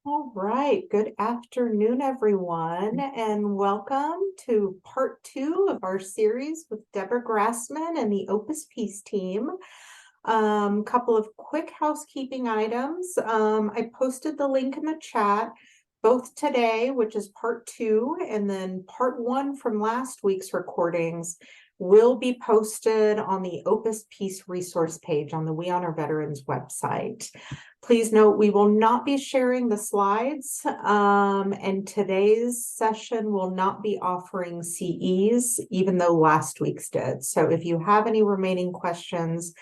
All right, good afternoon, everyone, and welcome to part 2 of our series with Deborah Grassman and the Opus Peace team. Couple of quick housekeeping items. I posted the link in the chat, both today, which is part 2, and then part 1 from last week's recordings will be posted on the Opus Peace resource page on the We Honor Veterans website. Please note we will not be sharing the slides, and today's session will not be offering CEs, even though last week's did. So if you have any remaining questions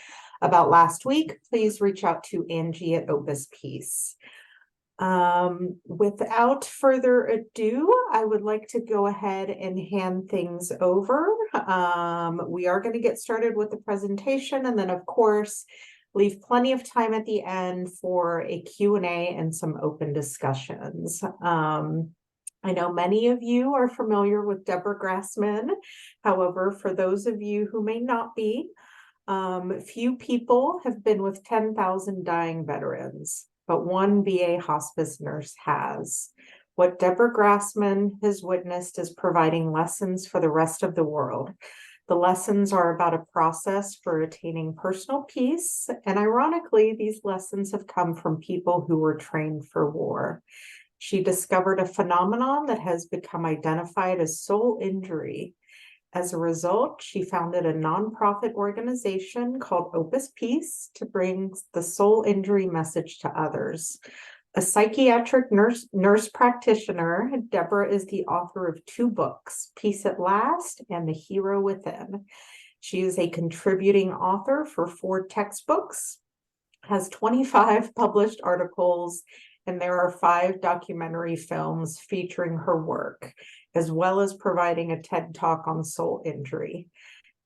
about last week, please reach out to Angie at Opus Peace. Without further ado, I would like to go ahead and hand things over. We are going to get started with the presentation, and then of course leave plenty of time at the end for a Q&A and some open discussions. I know many of you are familiar with Deborah Grassman. However, for those of you who may not be, few people have been with 10,000 dying veterans, but one VA hospice nurse has. What Deborah Grassman has witnessed is providing lessons for the rest of the world. The lessons are about a process for attaining personal peace, and ironically, these lessons have come from people who were trained for war. She discovered a phenomenon that has become identified as soul injury. As a result, she founded a nonprofit organization called Opus Peace to bring the soul injury message to others. A psychiatric nurse practitioner, Deborah is the author of 2 books, Peace at Last and The Hero Within. She is a contributing author for 4 textbooks, has 25 published articles, and there are 5 documentary films featuring her work, as well as providing a TED Talk on soul injury.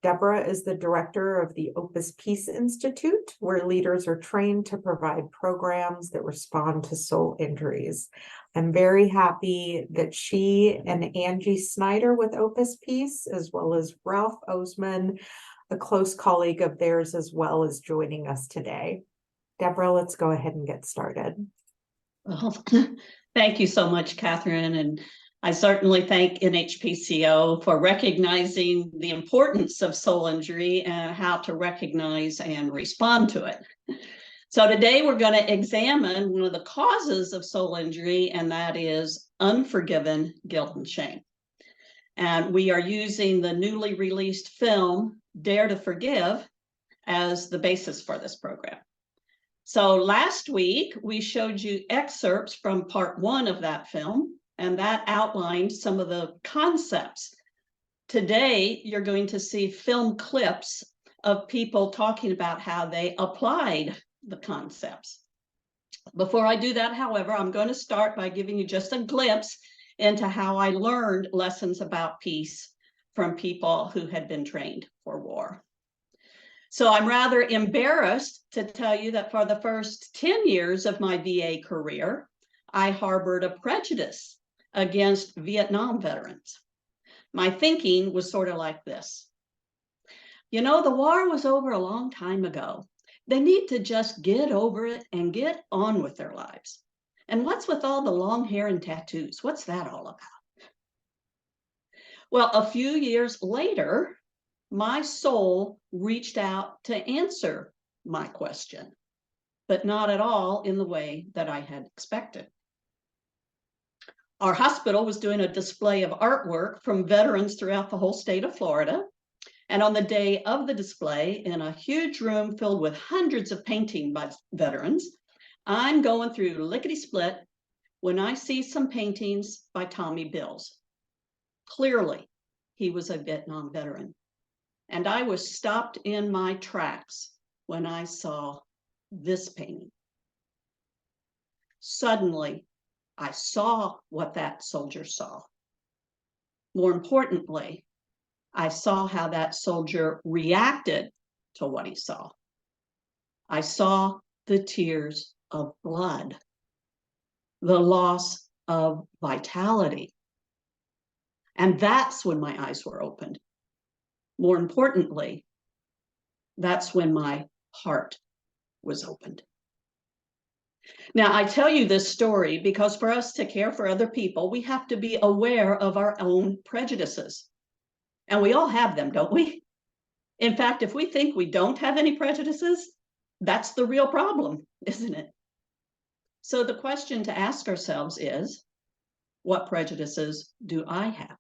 Deborah is the director of the Opus Peace Institute, where leaders are trained to provide programs that respond to soul injuries. I'm very happy that she and Angie Snyder with Opus Peace, as well as Ralph Osman, a close colleague of theirs, as well, as joining us today. Deborah, let's go ahead and get started. Well, thank you so much, Catherine, and I certainly thank NHPCO for recognizing the importance of soul injury and how to recognize and respond to it. So today we're going to examine one of the causes of soul injury, and that is unforgiven guilt and shame. And we are using the newly released film, Dare to Forgive, as the basis for this program. So last week, we showed you excerpts from part 1 of that film, and that outlined some of the concepts. Today, you're going to see film clips of people talking about how they applied the concepts. Before I do that, however, I'm going to start by giving you just a glimpse into how I learned lessons about peace from people who had been trained for war. So I'm rather embarrassed to tell you that for the first 10 years of my VA career, I harbored a prejudice against Vietnam veterans. My thinking was sort of like this. You know, the war was over a long time ago. They need to just get over it and get on with their lives. And what's with all the long hair and tattoos? What's that all about? Well, a few years later, my soul reached out to answer my question, but not at all in the way that I had expected. Our hospital was doing a display of artwork from veterans throughout the whole state of Florida. And on the day of the display, in a huge room filled with hundreds of paintings by veterans, I'm going through lickety-split when I see some paintings by Tommy Bills. Clearly, he was a Vietnam veteran. And I was stopped in my tracks when I saw this painting. Suddenly, I saw what that soldier saw. More importantly, I saw how that soldier reacted to what he saw. I saw the tears of blood, the loss of vitality. And that's when my eyes were opened. More importantly, that's when my heart was opened. Now, I tell you this story because for us to care for other people, we have to be aware of our own prejudices. And we all have them, don't we? In fact, if we think we don't have any prejudices, that's the real problem, isn't it? So the question to ask ourselves is, what prejudices do I have?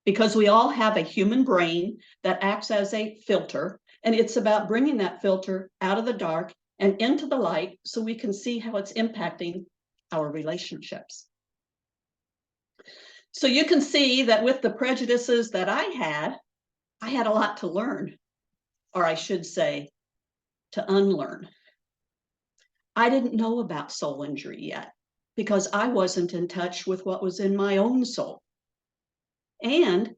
Because we all have a human brain that acts as a filter, and it's about bringing that filter out of the dark and into the light so we can see how it's impacting our relationships. So you can see that with the prejudices that I had a lot to learn, or I should say, to unlearn. I didn't know about soul injury yet because I wasn't in touch with what was in my own soul. And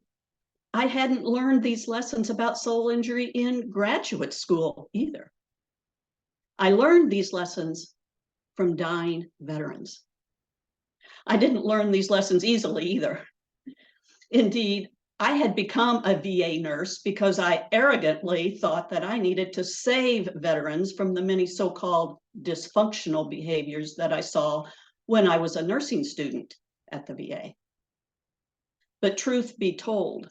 I hadn't learned these lessons about soul injury in graduate school either. I learned these lessons from dying veterans. I didn't learn these lessons easily either. Indeed, I had become a VA nurse because I arrogantly thought that I needed to save veterans from the many so-called dysfunctional behaviors that I saw when I was a nursing student at the VA. But truth be told,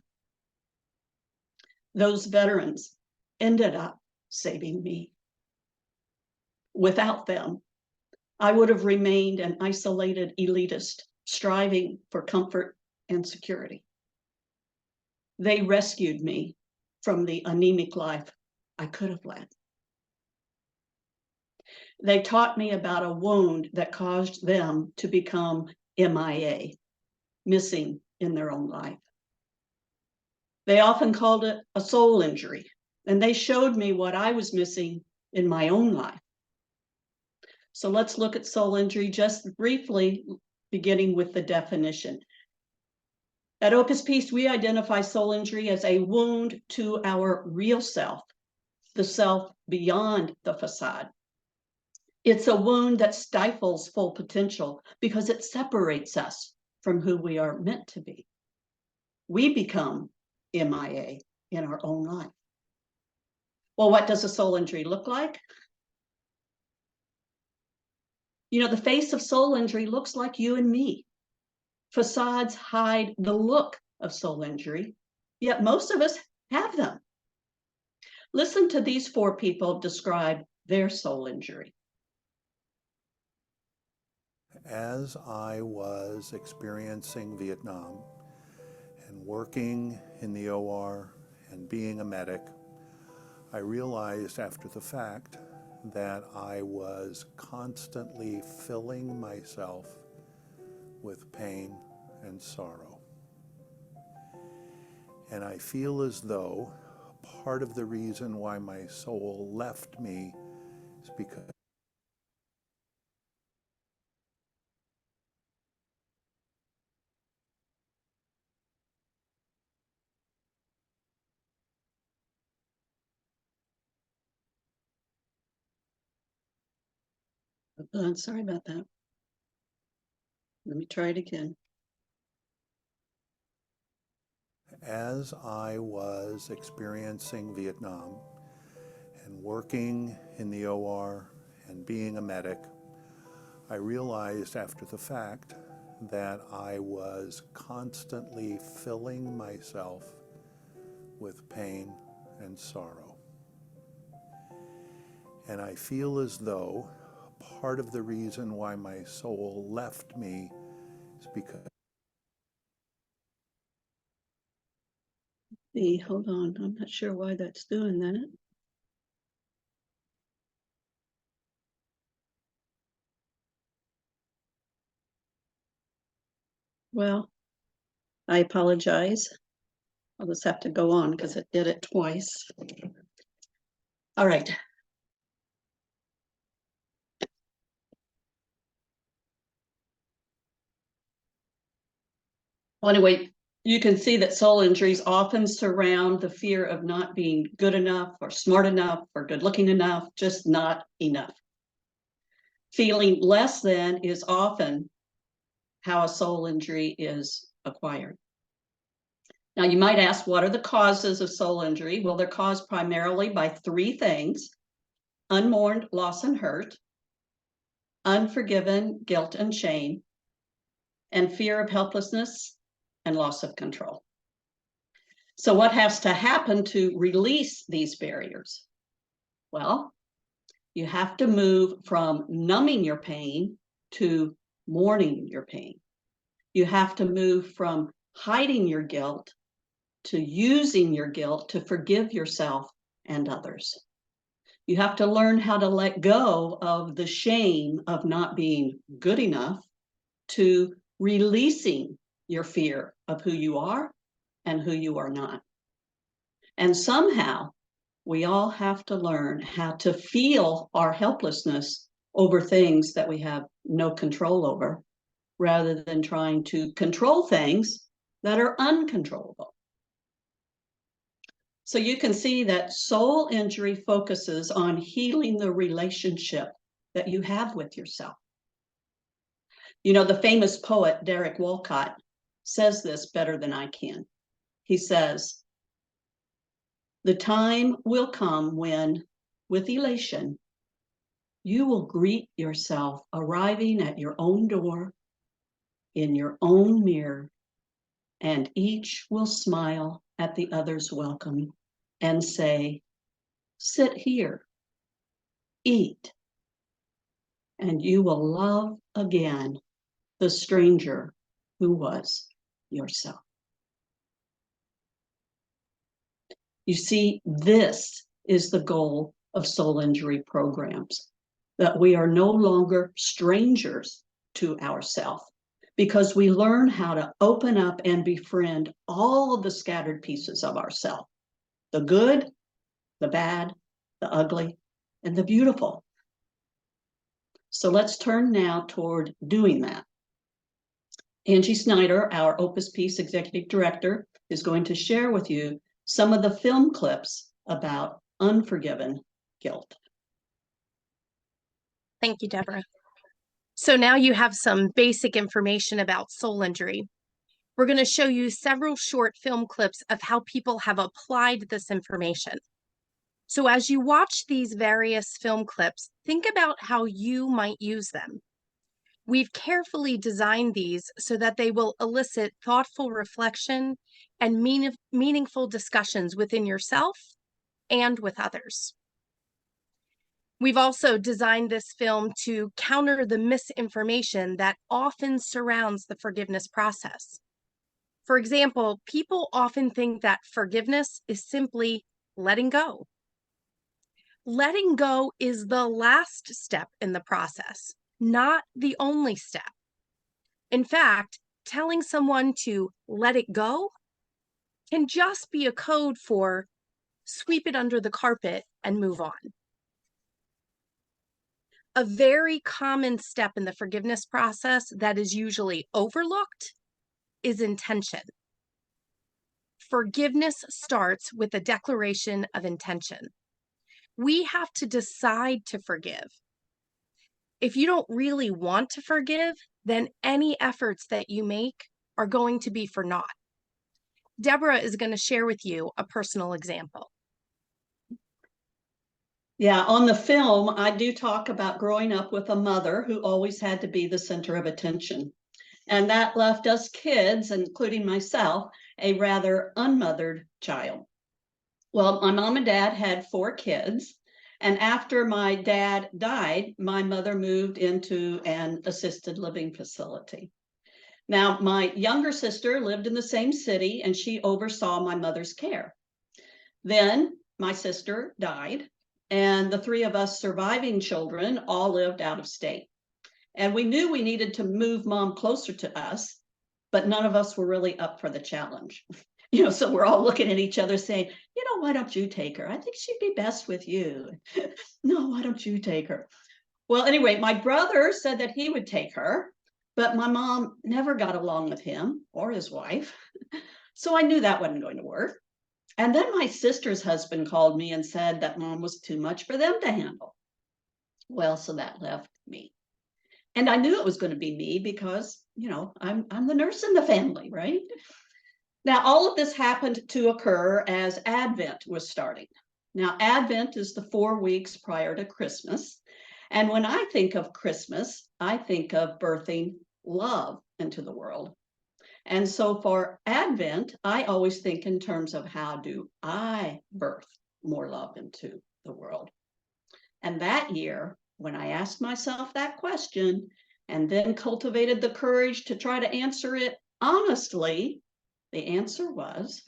those veterans ended up saving me. Without them, I would have remained an isolated elitist, striving for comfort and security. They rescued me from the anemic life I could have led. They taught me about a wound that caused them to become MIA, missing in their own life. They often called it a soul injury, and they showed me what I was missing in my own life. So let's look at soul injury just briefly, beginning with the definition. At Opus Peace, we identify soul injury as a wound to our real self, the self beyond the facade. It's a wound that stifles full potential because it separates us from who we are meant to be. We become MIA in our own life. Well, what does a soul injury look like? You know, the face of soul injury looks like you and me. Facades hide the look of soul injury, yet most of us have them. Listen to these 4 people describe their soul injury. As I was experiencing Vietnam and working in the OR and being a medic, I realized after the fact that I was constantly filling myself with pain and sorrow. And I feel as though part of the reason why my soul left me is because I'm sorry about that. Let me try it again. as I was experiencing Vietnam and working in the OR and being a medic, I realized after the fact that I was constantly filling myself with pain and sorrow. And I feel as though part of the reason why my soul left me is because Hold on, I'm not sure why that's doing that. Well, I apologize. I'll just have to go on because it did it twice. All right. Well, anyway, you can see that soul injuries often surround the fear of not being good enough or smart enough or good looking enough, just not enough. Feeling less than is often how a soul injury is acquired. Now, you might ask, what are the causes of soul injury? Well, they're caused primarily by 3 things. unmourned loss and hurt, unforgiven guilt and shame, and fear of helplessness and loss of control. So what has to happen to release these barriers? Well, you have to move from numbing your pain to mourning your pain. You have to move from hiding your guilt to using your guilt to forgive yourself and others. You have to learn how to let go of the shame of not being good enough to releasing your fear of who you are and who you are not. And somehow we all have to learn how to feel our helplessness over things that we have no control over, rather than trying to control things that are uncontrollable. So you can see that soul injury focuses on healing the relationship that you have with yourself. You know, the famous poet Derek Walcott says this better than I can. He says, "The time will come when, with elation, you will greet yourself arriving at your own door, in your own mirror, and each will smile at the other's welcome and say, 'Sit here, eat,' and you will love again the stranger who was yourself." You see, this is the goal of soul injury programs, that we are no longer strangers to ourselves, because we learn how to open up and befriend all of the scattered pieces of ourselves, the good, the bad, the ugly, and the beautiful. So let's turn now toward doing that. Angie Snyder, our Opus Peace Executive Director, is going to share with you some of the film clips about unforgiven guilt. Thank you, Deborah. So now you have some basic information about soul injury. We're going to show you several short film clips of how people have applied this information. So as you watch these various film clips, think about how you might use them. We've carefully designed these so that they will elicit thoughtful reflection and meaningful discussions within yourself and with others. We've also designed this film to counter the misinformation that often surrounds the forgiveness process. For example, people often think that forgiveness is simply letting go. Letting go is the last step in the process, not the only step. In fact, telling someone to let it go can just be a code for sweep it under the carpet and move on. A very common step in the forgiveness process that is usually overlooked is intention. Forgiveness starts with a declaration of intention. We have to decide to forgive. If you don't really want to forgive, then any efforts that you make are going to be for naught. Deborah is going to share with you a personal example. Yeah, on the film, I do talk about growing up with a mother who always had to be the center of attention. And that left us kids, including myself, a rather unmothered child. Well, my mom and dad had 4 kids. And after my dad died, my mother moved into an assisted living facility. Now, my younger sister lived in the same city and she oversaw my mother's care. Then my sister died, and the 3 of us surviving children all lived out of state. And we knew we needed to move mom closer to us, but none of us were really up for the challenge. So we're all looking at each other saying, why don't you take her? I think she'd be best with you. No, why don't you take her? Well, anyway, my brother said that he would take her, but my mom never got along with him or his wife. So I knew that wasn't going to work. And then my sister's husband called me and said that mom was too much for them to handle. Well, so that left me. And I knew it was going to be me because, I'm the nurse in the family, right? Now, all of this happened to occur as Advent was starting. Now, Advent is the 4 weeks prior to Christmas. And when I think of Christmas, I think of birthing love into the world. And so for Advent, I always think in terms of how do I birth more love into the world. And that year, when I asked myself that question and then cultivated the courage to try to answer it honestly, the answer was,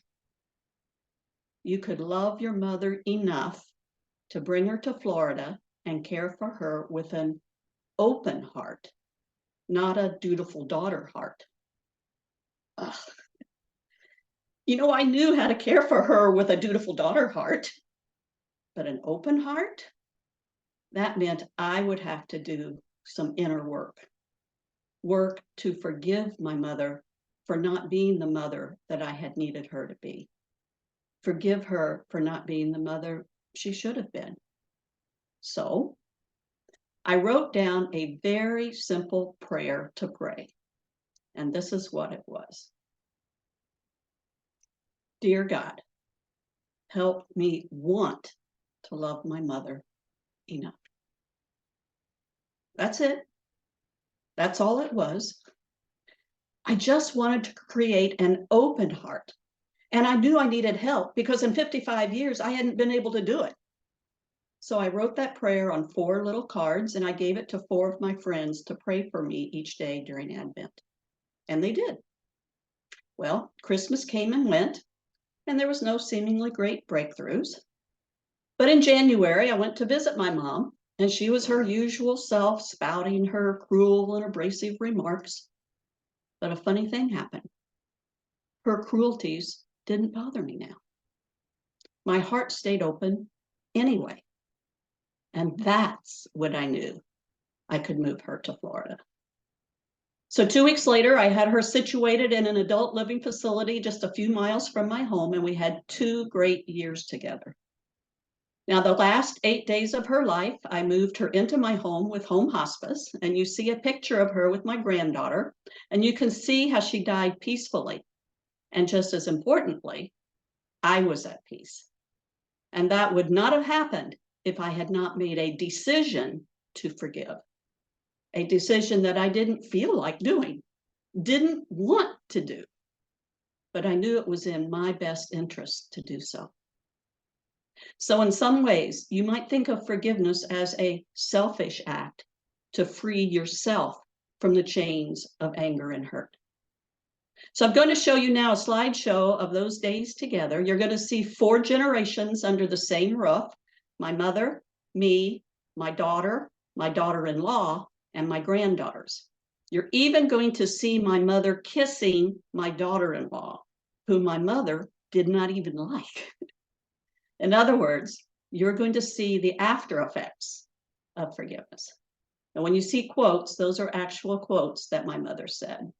you could love your mother enough to bring her to Florida and care for her with an open heart, not a dutiful daughter heart. Ugh. You know, I knew how to care for her with a dutiful daughter heart, but an open heart? That meant I would have to do some inner work to forgive my mother for not being the mother that I had needed her to be. Forgive her for not being the mother she should have been. So I wrote down a very simple prayer to pray, and this is what it was. Dear God, help me want to love my mother enough. That's it. That's all it was. I just wanted to create an open heart. And I knew I needed help because in 55 years, I hadn't been able to do it. So I wrote that prayer on 4 little cards and I gave it to 4 of my friends to pray for me each day during Advent. And they did. Well, Christmas came and went, and there was no seemingly great breakthroughs. But in January, I went to visit my mom, and she was her usual self, spouting her cruel and abrasive remarks. But a funny thing happened. Her cruelties didn't bother me now. My heart stayed open anyway. And that's when I knew I could move her to Florida. So 2 weeks later, I had her situated in an adult living facility just a few miles from my home, and we had 2 great years together. Now, the last 8 days of her life, I moved her into my home with home hospice, and you see a picture of her with my granddaughter, and you can see how she died peacefully. And just as importantly, I was at peace. And that would not have happened if I had not made a decision to forgive. A decision that I didn't feel like doing, didn't want to do, but I knew it was in my best interest to do so. So in some ways, you might think of forgiveness as a selfish act to free yourself from the chains of anger and hurt. So I'm going to show you now a slideshow of those days together. You're going to see 4 generations under the same roof: my mother, me, my daughter-in-law, and my granddaughters. You're even going to see my mother kissing my daughter-in-law, whom my mother did not even like. In other words, you're going to see the after effects of forgiveness. And when you see quotes, those are actual quotes that my mother said.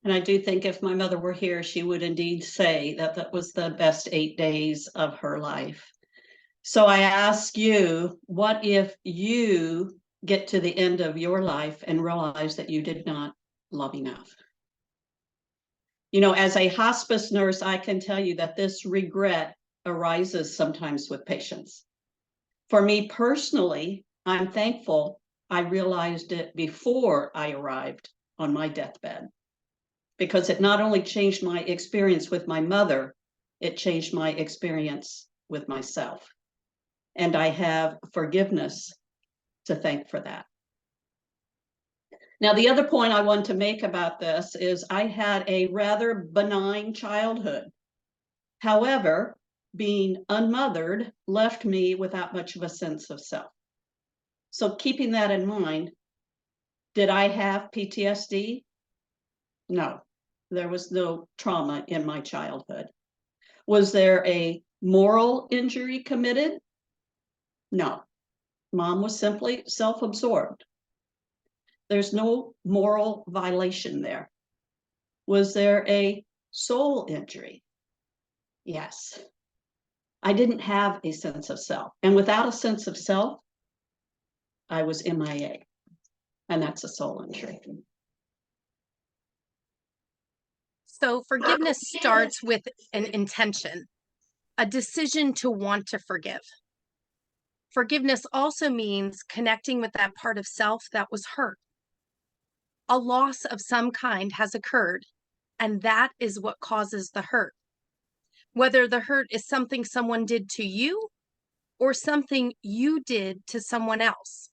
And I do think if my mother were here, she would indeed say that that was the best 8 days of her life. So I ask you, what if you get to the end of your life and realize that you did not love enough? You know, as a hospice nurse, I can tell you that this regret arises sometimes with patients. For me personally, I'm thankful I realized it before I arrived on my deathbed, because it not only changed my experience with my mother, it changed my experience with myself. And I have forgiveness to thank for that. Now, the other point I want to make about this is I had a rather benign childhood. However, being unmothered left me without much of a sense of self. So keeping that in mind, did I have PTSD? No, there was no trauma in my childhood. Was there a moral injury committed? No, mom was simply self-absorbed. There's no moral violation there. Was there a soul injury? Yes. I didn't have a sense of self. And without a sense of self, I was MIA. And that's a soul injury. So forgiveness starts with an intention, a decision to want to forgive. Forgiveness also means connecting with that part of self that was hurt. A loss of some kind has occurred, and that is what causes the hurt. Whether the hurt is something someone did to you or something you did to someone else,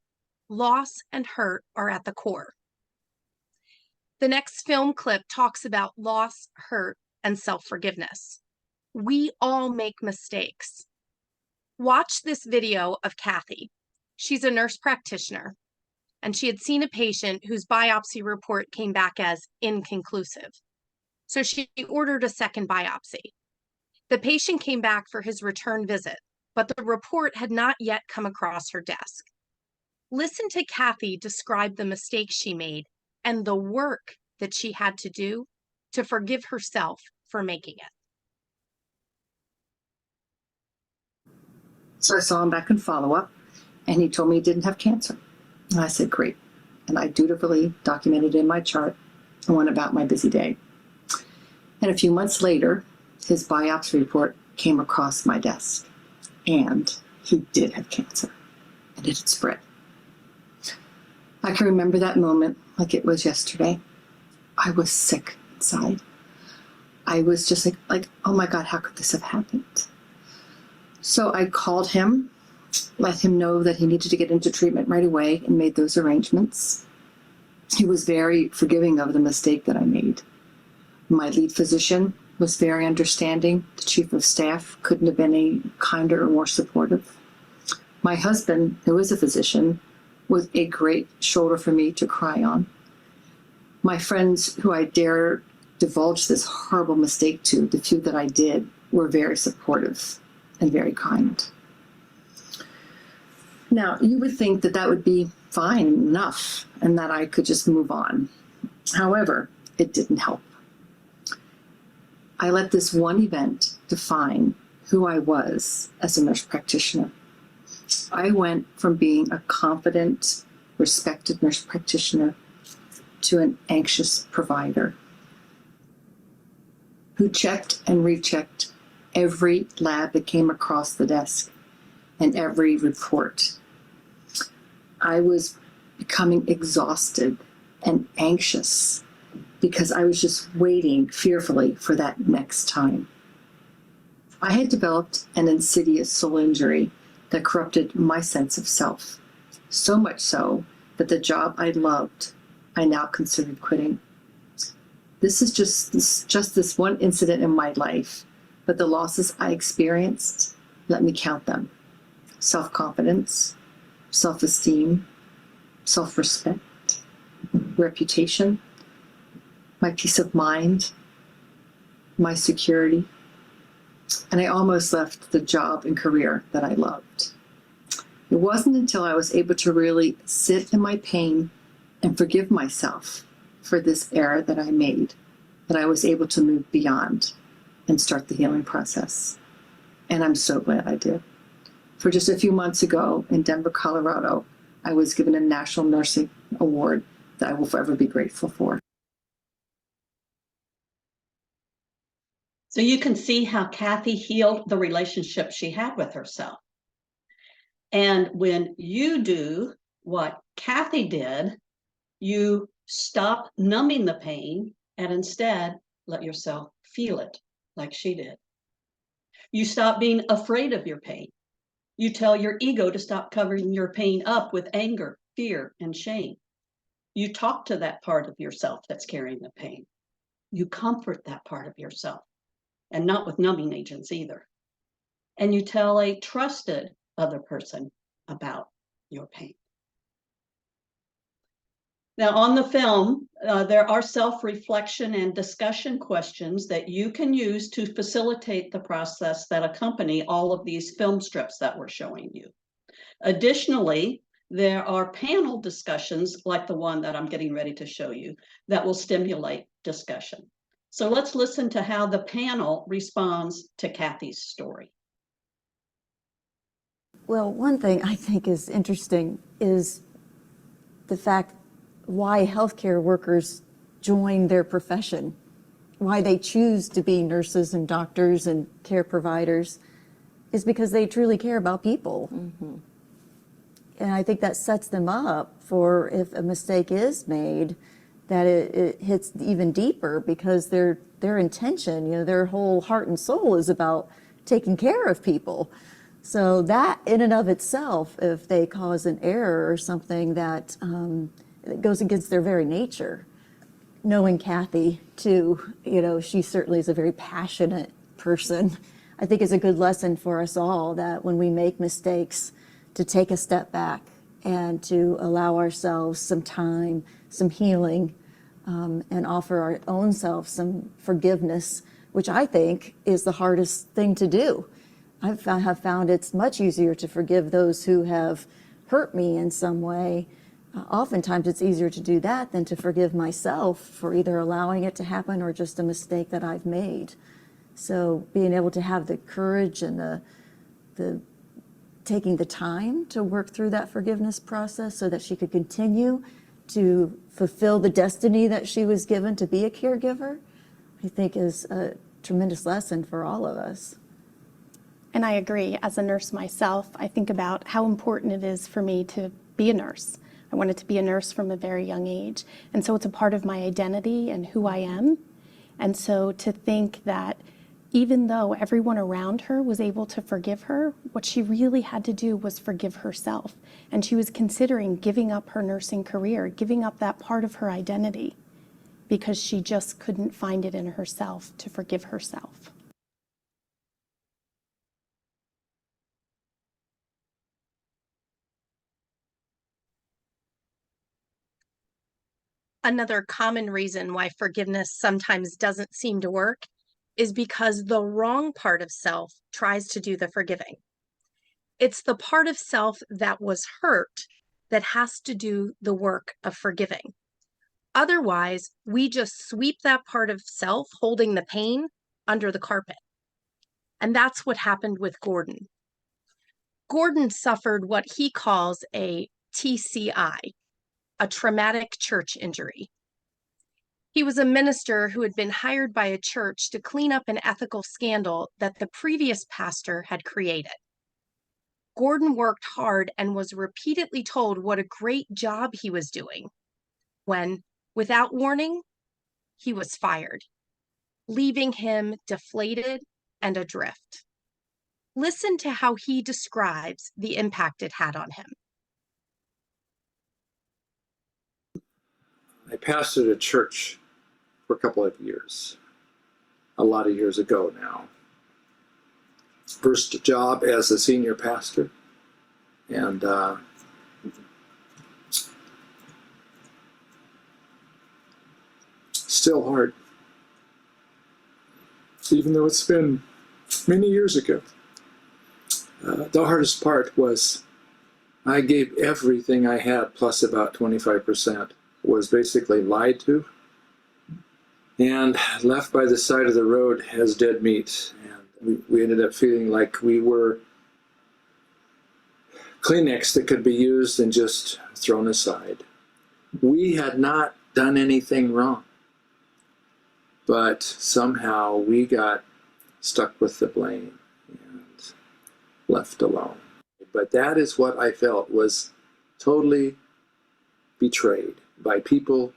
loss and hurt are at the core. The next film clip talks about loss, hurt, and self-forgiveness. We all make mistakes. Watch this video of Kathy. She's a nurse practitioner, and she had seen a patient whose biopsy report came back as inconclusive. So she ordered a second biopsy. The patient came back for his return visit, but the report had not yet come across her desk. Listen to Kathy describe the mistakes she made and the work that she had to do to forgive herself for making it. So I saw him back in follow-up, and he told me he didn't have cancer. And I said, great. And I dutifully documented in my chart and went about my busy day. And a few months later, his biopsy report came across my desk, and he did have cancer, and it had spread. I can remember that moment like it was yesterday. I was sick inside. I was just like, oh my God, how could this have happened? So I called him, let him know that he needed to get into treatment right away, and made those arrangements. He was very forgiving of the mistake that I made. My lead physician was very understanding. The chief of staff couldn't have been any kinder or more supportive. My husband, who is a physician, was a great shoulder for me to cry on. My friends who I dare divulge this horrible mistake to, the few that I did, were very supportive and very kind. Now, you would think that that would be fine enough and that I could just move on. However, it didn't help. I let this one event define who I was as a nurse practitioner. I went from being a confident, respected nurse practitioner to an anxious provider who checked and rechecked every lab that came across the desk and every report. I was becoming exhausted and anxious because I was just waiting fearfully for that next time. I had developed an insidious soul injury that corrupted my sense of self, so much so that the job I loved, I now considered quitting. This is just this one incident in my life, but the losses I experienced, let me count them. Self-confidence, self-esteem, self-respect, reputation, my peace of mind, my security, and I almost left the job and career that I loved. It wasn't until I was able to really sit in my pain and forgive myself for this error that I made that I was able to move beyond and start the healing process. And I'm so glad I did. For just a few months ago in Denver, Colorado, I was given a National Nursing Award that I will forever be grateful for. So you can see how Kathy healed the relationship she had with herself. And when you do what Kathy did, you stop numbing the pain and instead let yourself feel it like she did. You stop being afraid of your pain. You tell your ego to stop covering your pain up with anger, fear, and shame. You talk to that part of yourself that's carrying the pain. You comfort that part of yourself, and not with numbing agents either. And you tell a trusted other person about your pain. Now, on the film, there are self-reflection and discussion questions that you can use to facilitate the process that accompany all of these film strips that we're showing you. Additionally, there are panel discussions like the one that I'm getting ready to show you that will stimulate discussion. So let's listen to how the panel responds to Kathy's story. Well, one thing I think is interesting is the fact why healthcare workers join their profession, why they choose to be nurses and doctors and care providers, is because they truly care about people. Mm-hmm. And I think that sets them up for, if a mistake is made, that it hits even deeper, because their intention, their whole heart and soul is about taking care of people. So that in and of itself, if they cause an error or something that goes against their very nature. Knowing Kathy too, she certainly is a very passionate person. I think it's a good lesson for us all that when we make mistakes, to take a step back and to allow ourselves some time, some healing, and offer our own self some forgiveness, which I think is the hardest thing to do. I have found it's much easier to forgive those who have hurt me in some way. Oftentimes it's easier to do that than to forgive myself for either allowing it to happen or just a mistake that I've made. So being able to have the courage and the taking the time to work through that forgiveness process so that she could continue to fulfill the destiny that she was given to be a caregiver, I think is a tremendous lesson for all of us. And I agree. As a nurse myself, I think about how important it is for me to be a nurse. I wanted to be a nurse from a very young age. And so it's a part of my identity and who I am. And so to think that even though everyone around her was able to forgive her, what she really had to do was forgive herself. And she was considering giving up her nursing career, giving up that part of her identity, because she just couldn't find it in herself to forgive herself. Another common reason why forgiveness sometimes doesn't seem to work is because the wrong part of self tries to do the forgiving. It's the part of self that was hurt that has to do the work of forgiving. Otherwise, we just sweep that part of self holding the pain under the carpet. And that's what happened with Gordon. Gordon suffered what he calls a TCI, a traumatic church injury. He was a minister who had been hired by a church to clean up an ethical scandal that the previous pastor had created. Gordon worked hard and was repeatedly told what a great job he was doing, when, without warning, he was fired, leaving him deflated and adrift. Listen to how he describes the impact it had on him. I pastored a church for a couple of years, a lot of years ago now. First job as a senior pastor, and still hard, even though it's been many years ago. The hardest part was I gave everything I had, plus about 25%, was basically lied to and left by the side of the road as dead meat. And we ended up feeling like we were Kleenex that could be used and just thrown aside. We had not done anything wrong, but somehow we got stuck with the blame and left alone. But that is what I felt, was totally betrayed by people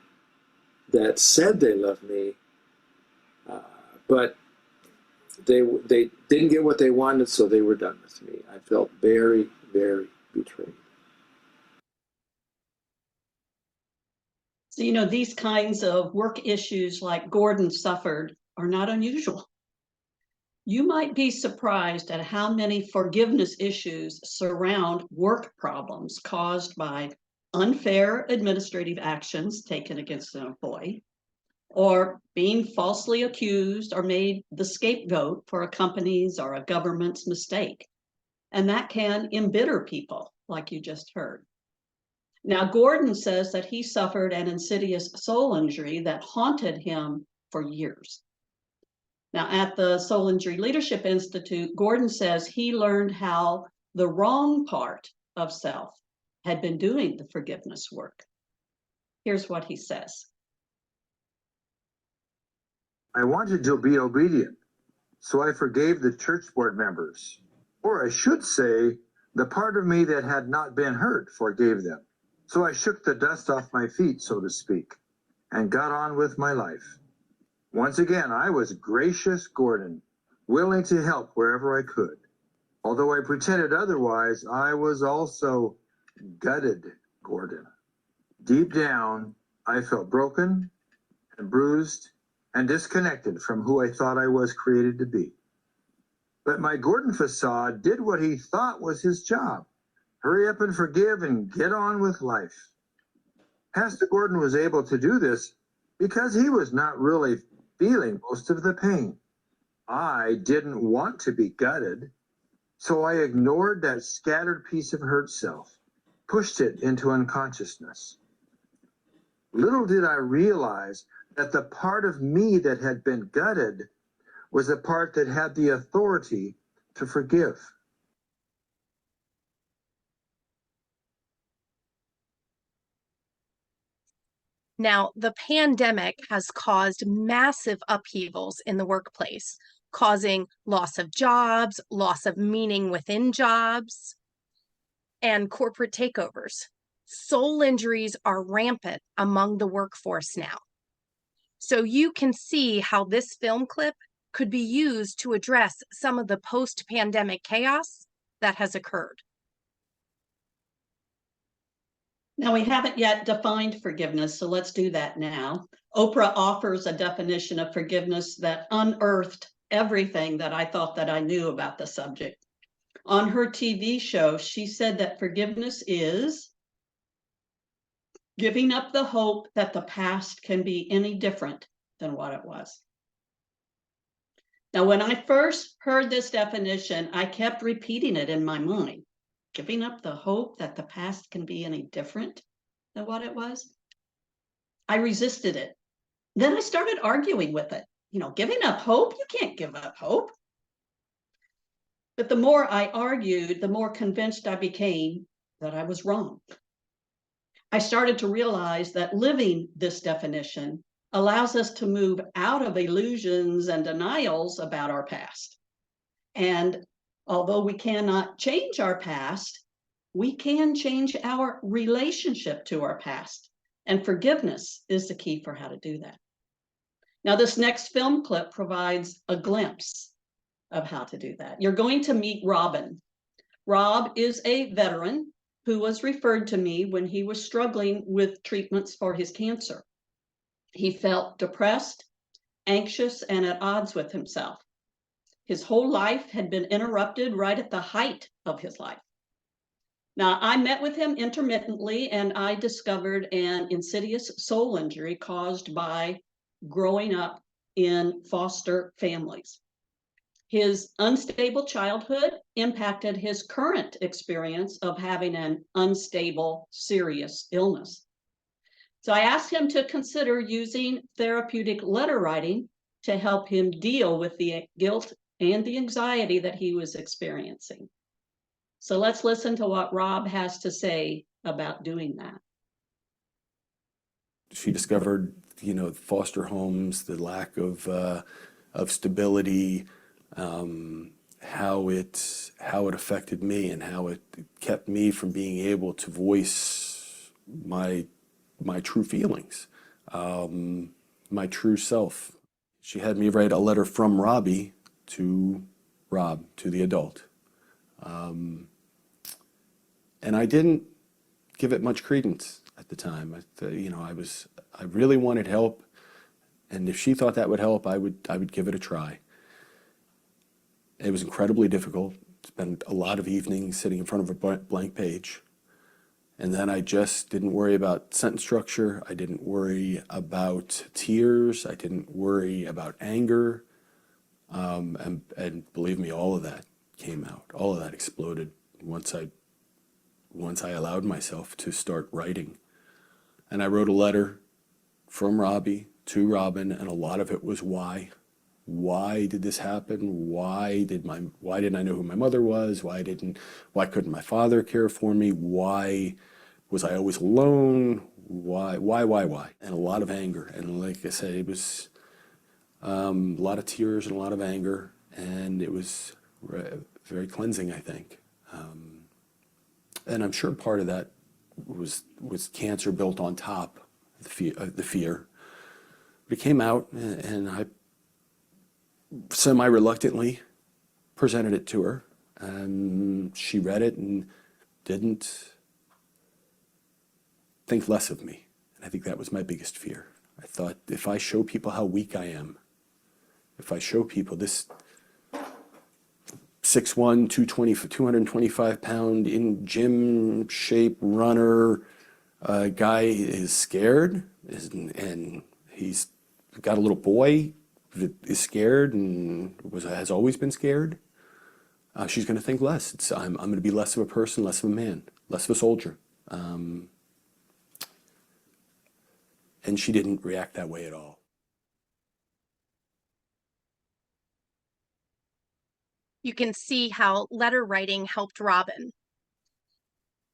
that said they loved me, but they didn't get what they wanted, so they were done with me. I felt very, very betrayed. So, you know, these kinds of work issues like Gordon suffered are not unusual. You might be surprised at how many forgiveness issues surround work problems caused by unfair administrative actions taken against an employee, or being falsely accused or made the scapegoat for a company's or a government's mistake. And that can embitter people, like you just heard. Now, Gordon says that he suffered an insidious soul injury that haunted him for years. Now, at the Soul Injury Leadership Institute, Gordon says he learned how the wrong part of self had been doing the forgiveness work. Here's what he says. I wanted to be obedient, so I forgave the church board members. Or I should say, the part of me that had not been hurt forgave them. So I shook the dust off my feet, so to speak, and got on with my life. Once again, I was gracious Gordon, willing to help wherever I could. Although I pretended otherwise, I was also gutted Gordon. Deep down, I felt broken and bruised and disconnected from who I thought I was created to be. But my Gordon facade did what he thought was his job. Hurry up and forgive and get on with life. Pastor Gordon was able to do this because he was not really feeling most of the pain. I didn't want to be gutted, so I ignored that scattered piece of hurt self, pushed it into unconsciousness. Little did I realize that the part of me that had been gutted was the part that had the authority to forgive. Now, the pandemic has caused massive upheavals in the workplace, causing loss of jobs, loss of meaning within jobs, and corporate takeovers. Soul injuries are rampant among the workforce now. So you can see how this film clip could be used to address some of the post-pandemic chaos that has occurred. Now, we haven't yet defined forgiveness, so let's do that now. Oprah offers a definition of forgiveness that unearthed everything that I thought that I knew about the subject. On her TV show, she said that forgiveness is giving up the hope that the past can be any different than what it was. Now, when I first heard this definition, I kept repeating it in my mind. Giving up the hope that the past can be any different than what it was. I resisted it. Then I started arguing with it. You know, giving up hope? You can't give up hope. But the more I argued, the more convinced I became that I was wrong. I started to realize that living this definition allows us to move out of illusions and denials about our past. And although we cannot change our past, we can change our relationship to our past. And forgiveness is the key for how to do that. Now, this next film clip provides a glimpse of how to do that. You're going to meet Robin. Rob is a veteran who was referred to me when he was struggling with treatments for his cancer. He felt depressed, anxious, and at odds with himself. His whole life had been interrupted right at the height of his life. Now, I met with him intermittently, and I discovered an insidious soul injury caused by growing up in foster families. His unstable childhood impacted his current experience of having an unstable, serious illness. So I asked him to consider using therapeutic letter writing to help him deal with the guilt and the anxiety that he was experiencing. So let's listen to what Rob has to say about doing that. She discovered, foster homes, the lack of stability, how it affected me, and how it kept me from being able to voice my true feelings, my true self. She had me write a letter from Robbie to Rob, to the adult. And I didn't give it much credence at the time. I really wanted help, and if she thought that would help, I would give it a try. It was incredibly difficult. Spent a lot of evenings sitting in front of a blank page. And then I just didn't worry about sentence structure. I didn't worry about tears. I didn't worry about anger. And believe me, all of that came out. All of that exploded once I allowed myself to start writing. And I wrote a letter from Robbie to Robin, and a lot of it was why. Why did this happen? Why didn't I know who my mother was? Why couldn't my father care for me? Why was I always alone? Why? And a lot of anger. And like I said, it was a lot of tears and a lot of anger, and it was very cleansing, I think. And I'm sure part of that was cancer built on top of the fear. But it came out, and I semi-reluctantly presented it to her, and she read it and didn't think less of me. And I think that was my biggest fear. I thought, if I show people how weak I am, if I show people this 6'1", 225-pound in gym shape runner guy is scared, and he's got a little boy that is scared and has always been scared, she's going to think less. I'm going to be less of a person, less of a man, less of a soldier. And she didn't react that way at all. You can see how letter writing helped Robin.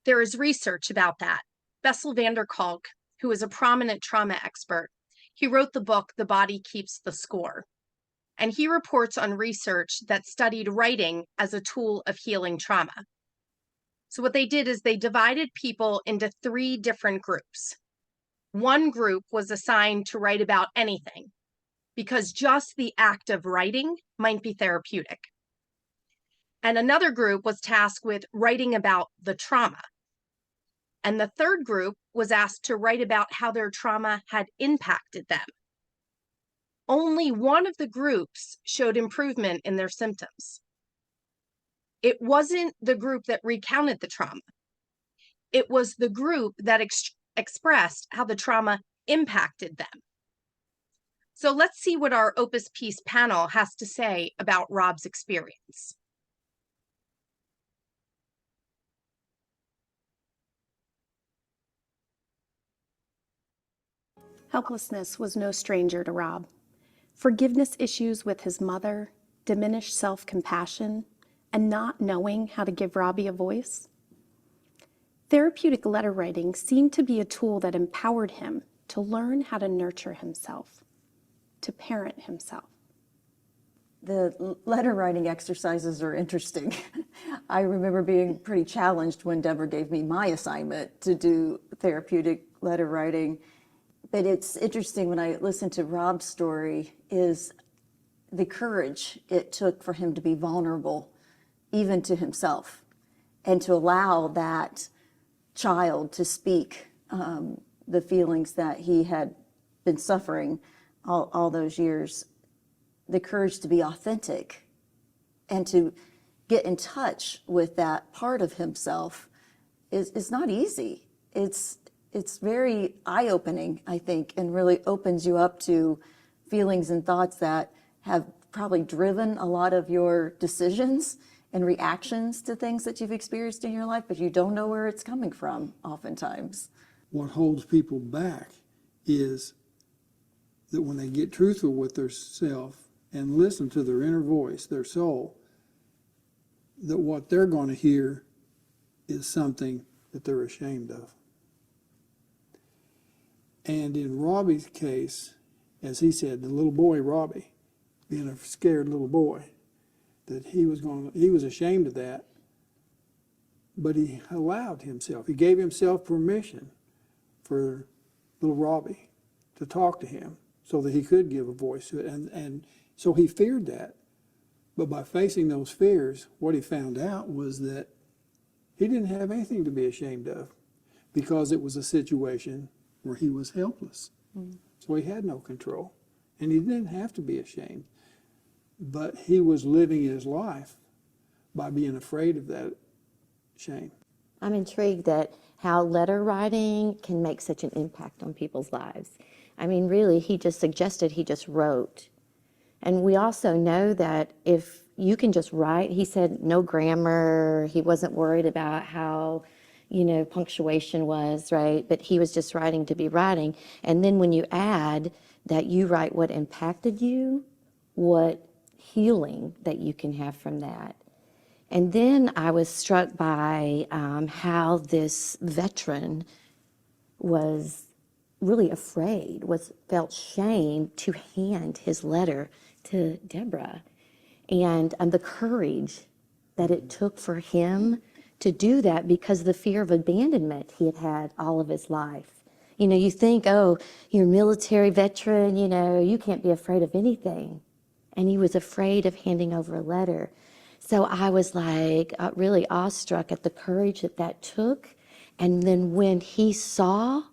There is research about that. Bessel van der Kolk, who is a prominent trauma expert, he wrote the book, The Body Keeps the Score. And he reports on research that studied writing as a tool of healing trauma. So what they did is they divided people into 3 different groups. One group was assigned to write about anything, because just the act of writing might be therapeutic. And another group was tasked with writing about the trauma. And the third group was asked to write about how their trauma had impacted them. Only one of the groups showed improvement in their symptoms. It wasn't the group that recounted the trauma. It was the group that expressed how the trauma impacted them. So let's see what our Opus Peace panel has to say about Rob's experience. Helplessness was no stranger to Rob. Forgiveness issues with his mother, diminished self-compassion, and not knowing how to give Robbie a voice. Therapeutic letter writing seemed to be a tool that empowered him to learn how to nurture himself, to parent himself. The letter writing exercises are interesting. I remember being pretty challenged when Deborah gave me my assignment to do therapeutic letter writing. But it's interesting when I listen to Rob's story is the courage it took for him to be vulnerable, even to himself, and to allow that child to speak the feelings that he had been suffering all those years. The courage to be authentic and to get in touch with that part of himself is not easy. It's very eye-opening, I think, and really opens you up to feelings and thoughts that have probably driven a lot of your decisions and reactions to things that you've experienced in your life, but you don't know where it's coming from oftentimes. what holds people back is that when they get truthful with their self and listen to their inner voice, their soul, that what they're going to hear is something that they're ashamed of. And in Robbie's case, as he said, the little boy Robbie, being a scared little boy, that he was ashamed of that, but he allowed himself, he gave himself permission for little Robbie to talk to him so that he could give a voice to it. And so he feared that. But by facing those fears, what he found out was that he didn't have anything to be ashamed of, because it was a situation where he was helpless. So he had no control, and he didn't have to be ashamed. But he was living his life by being afraid of that shame. I'm intrigued at how letter writing can make such an impact on people's lives. I mean, really, he just suggested he just wrote. And we also know that if you can just write, he said no grammar, he wasn't worried about how, punctuation was, right? But he was just writing to be writing. And then when you add that you write what impacted you, what healing that you can have from that. And then I was struck by how this veteran was really afraid, felt shame to hand his letter to Deborah. And the courage that it took for him to do that, because of the fear of abandonment he had had all of his life. You think, oh, you're a military veteran, you can't be afraid of anything. And he was afraid of handing over a letter. So I was like really awestruck at the courage that took. And then when he saw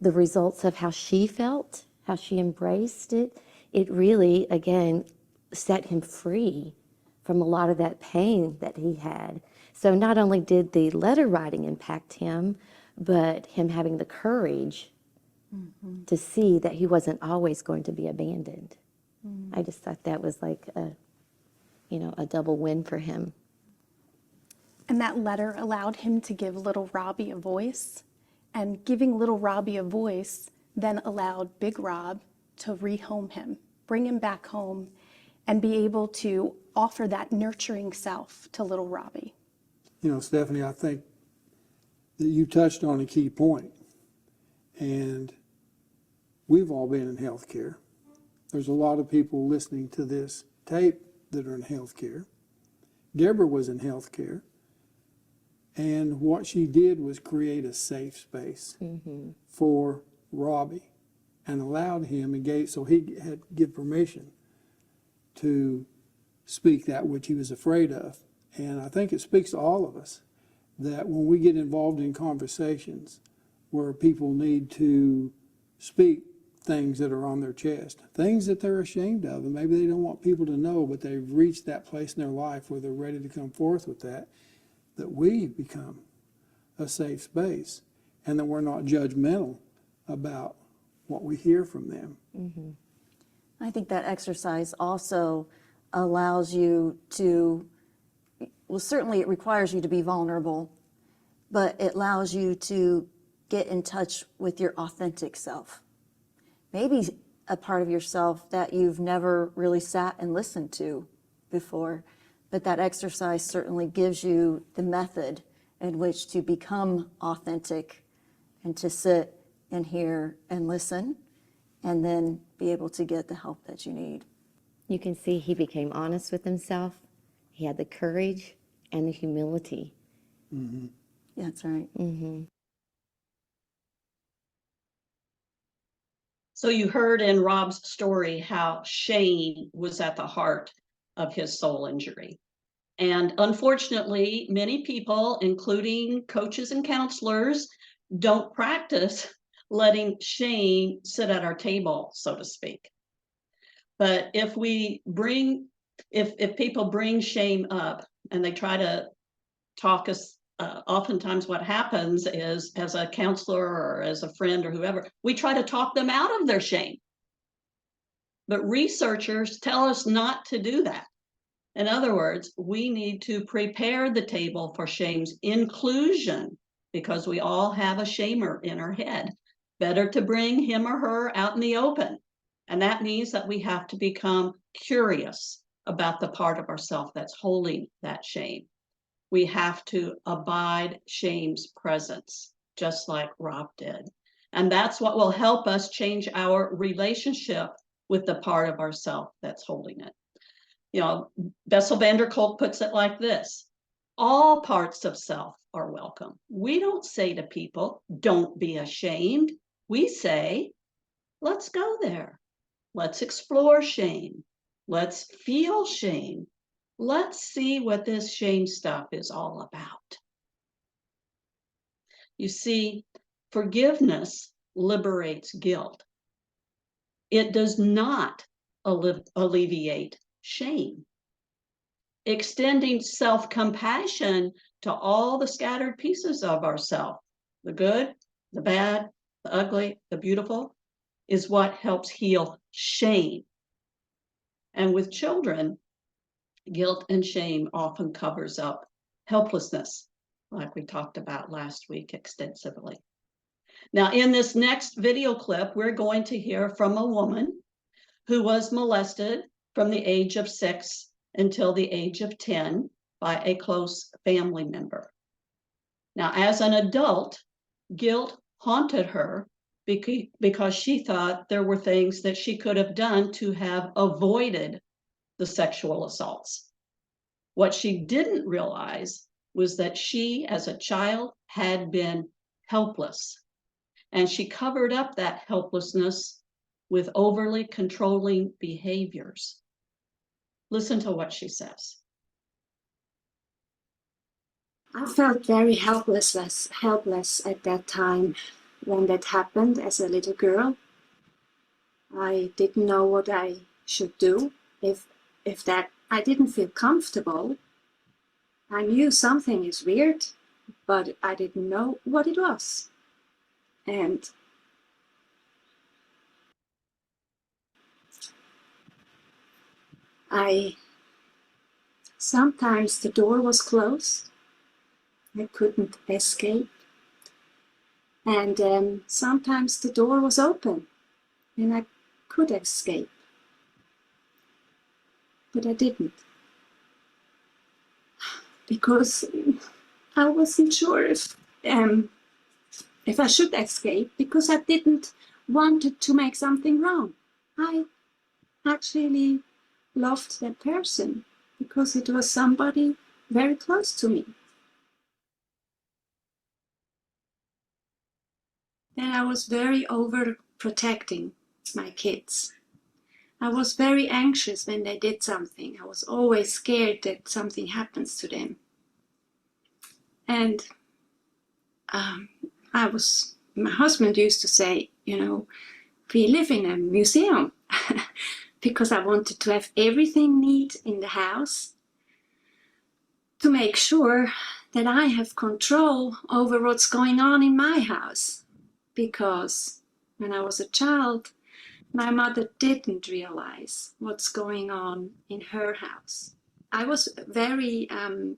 the results of how she felt, how she embraced it, it really, again, set him free from a lot of that pain that he had. So not only did the letter writing impact him, but him having the courage to see that he wasn't always going to be abandoned. I just thought that was like a double win for him. And that letter allowed him to give little Robbie a voice. And giving little Robbie a voice then allowed Big Rob to rehome him, bring him back home, and be able to offer that nurturing self to little Robbie. Stephanie, I think that you touched on a key point. And we've all been in healthcare. There's a lot of people listening to this tape that are in healthcare. Deborah was in healthcare. And what she did was create a safe space for Robbie, and allowed him, so he had to give permission to speak that which he was afraid of. And I think it speaks to all of us that when we get involved in conversations where people need to speak things that are on their chest, things that they're ashamed of, and maybe they don't want people to know, but they've reached that place in their life where they're ready to come forth with that we become a safe space, and that we're not judgmental about what we hear from them. I think that exercise also allows you to, well, certainly it requires you to be vulnerable, but it allows you to get in touch with your authentic self. Maybe a part of yourself that you've never really sat and listened to before, but that exercise certainly gives you the method in which to become authentic and to sit and hear and listen, and then be able to get the help that you need. You can see he became honest with himself. He had the courage and the humility. Yeah, that's right. So you heard in Rob's story how shame was at the heart of his soul injury. And unfortunately, many people, including coaches and counselors, don't practice letting shame sit at our table, so to speak. But if people bring shame up and they try to talk us, oftentimes what happens is, as a counselor or as a friend or whoever, we try to talk them out of their shame. But researchers tell us not to do that. In other words, we need to prepare the table for shame's inclusion because we all have a shamer in our head. Better to bring him or her out in the open. And that means that we have to become curious about the part of ourselves that's holding that shame. We have to abide shame's presence, just like Rob did. And that's what will help us change our relationship with the part of ourselves that's holding it. You know, Bessel van der Kolk puts it like this: all parts of self are welcome. We don't say to people, don't be ashamed. We say, let's go there. Let's explore shame. Let's feel shame. Let's see what this shame stuff is all about. You see, forgiveness liberates guilt. It does not alleviate shame. Extending self-compassion to all the scattered pieces of ourselves, the good, the bad, the ugly, the beautiful, is what helps heal shame. And with children, guilt and shame often covers up helplessness, like we talked about last week extensively. Now, in this next video clip, we're going to hear from a woman who was molested from the age of 6 until the age of 10 by a close family member. Now, as an adult, guilt haunted her because she thought there were things that she could have done to have avoided the sexual assaults. What she didn't realize was that she, as a child, had been helpless, and she covered up that helplessness with overly controlling behaviors. Listen to what she says. I felt very helpless at that time when that happened as a little girl. I didn't know what I should do. If that I didn't feel comfortable. I knew something is weird, but I didn't know what it was. And sometimes the door was closed. I couldn't escape. And sometimes the door was open and I could escape. But I didn't. Because I wasn't sure if I should escape, because I didn't want to make something wrong. I actually loved that person because it was somebody very close to me. Then I was very overprotecting my kids. I was very anxious when they did something. I was always scared that something happens to them. And my husband used to say, you know, we live in a museum because I wanted to have everything neat in the house to make sure that I have control over what's going on in my house. Because when I was a child, my mother didn't realize what's going on in her house. I was very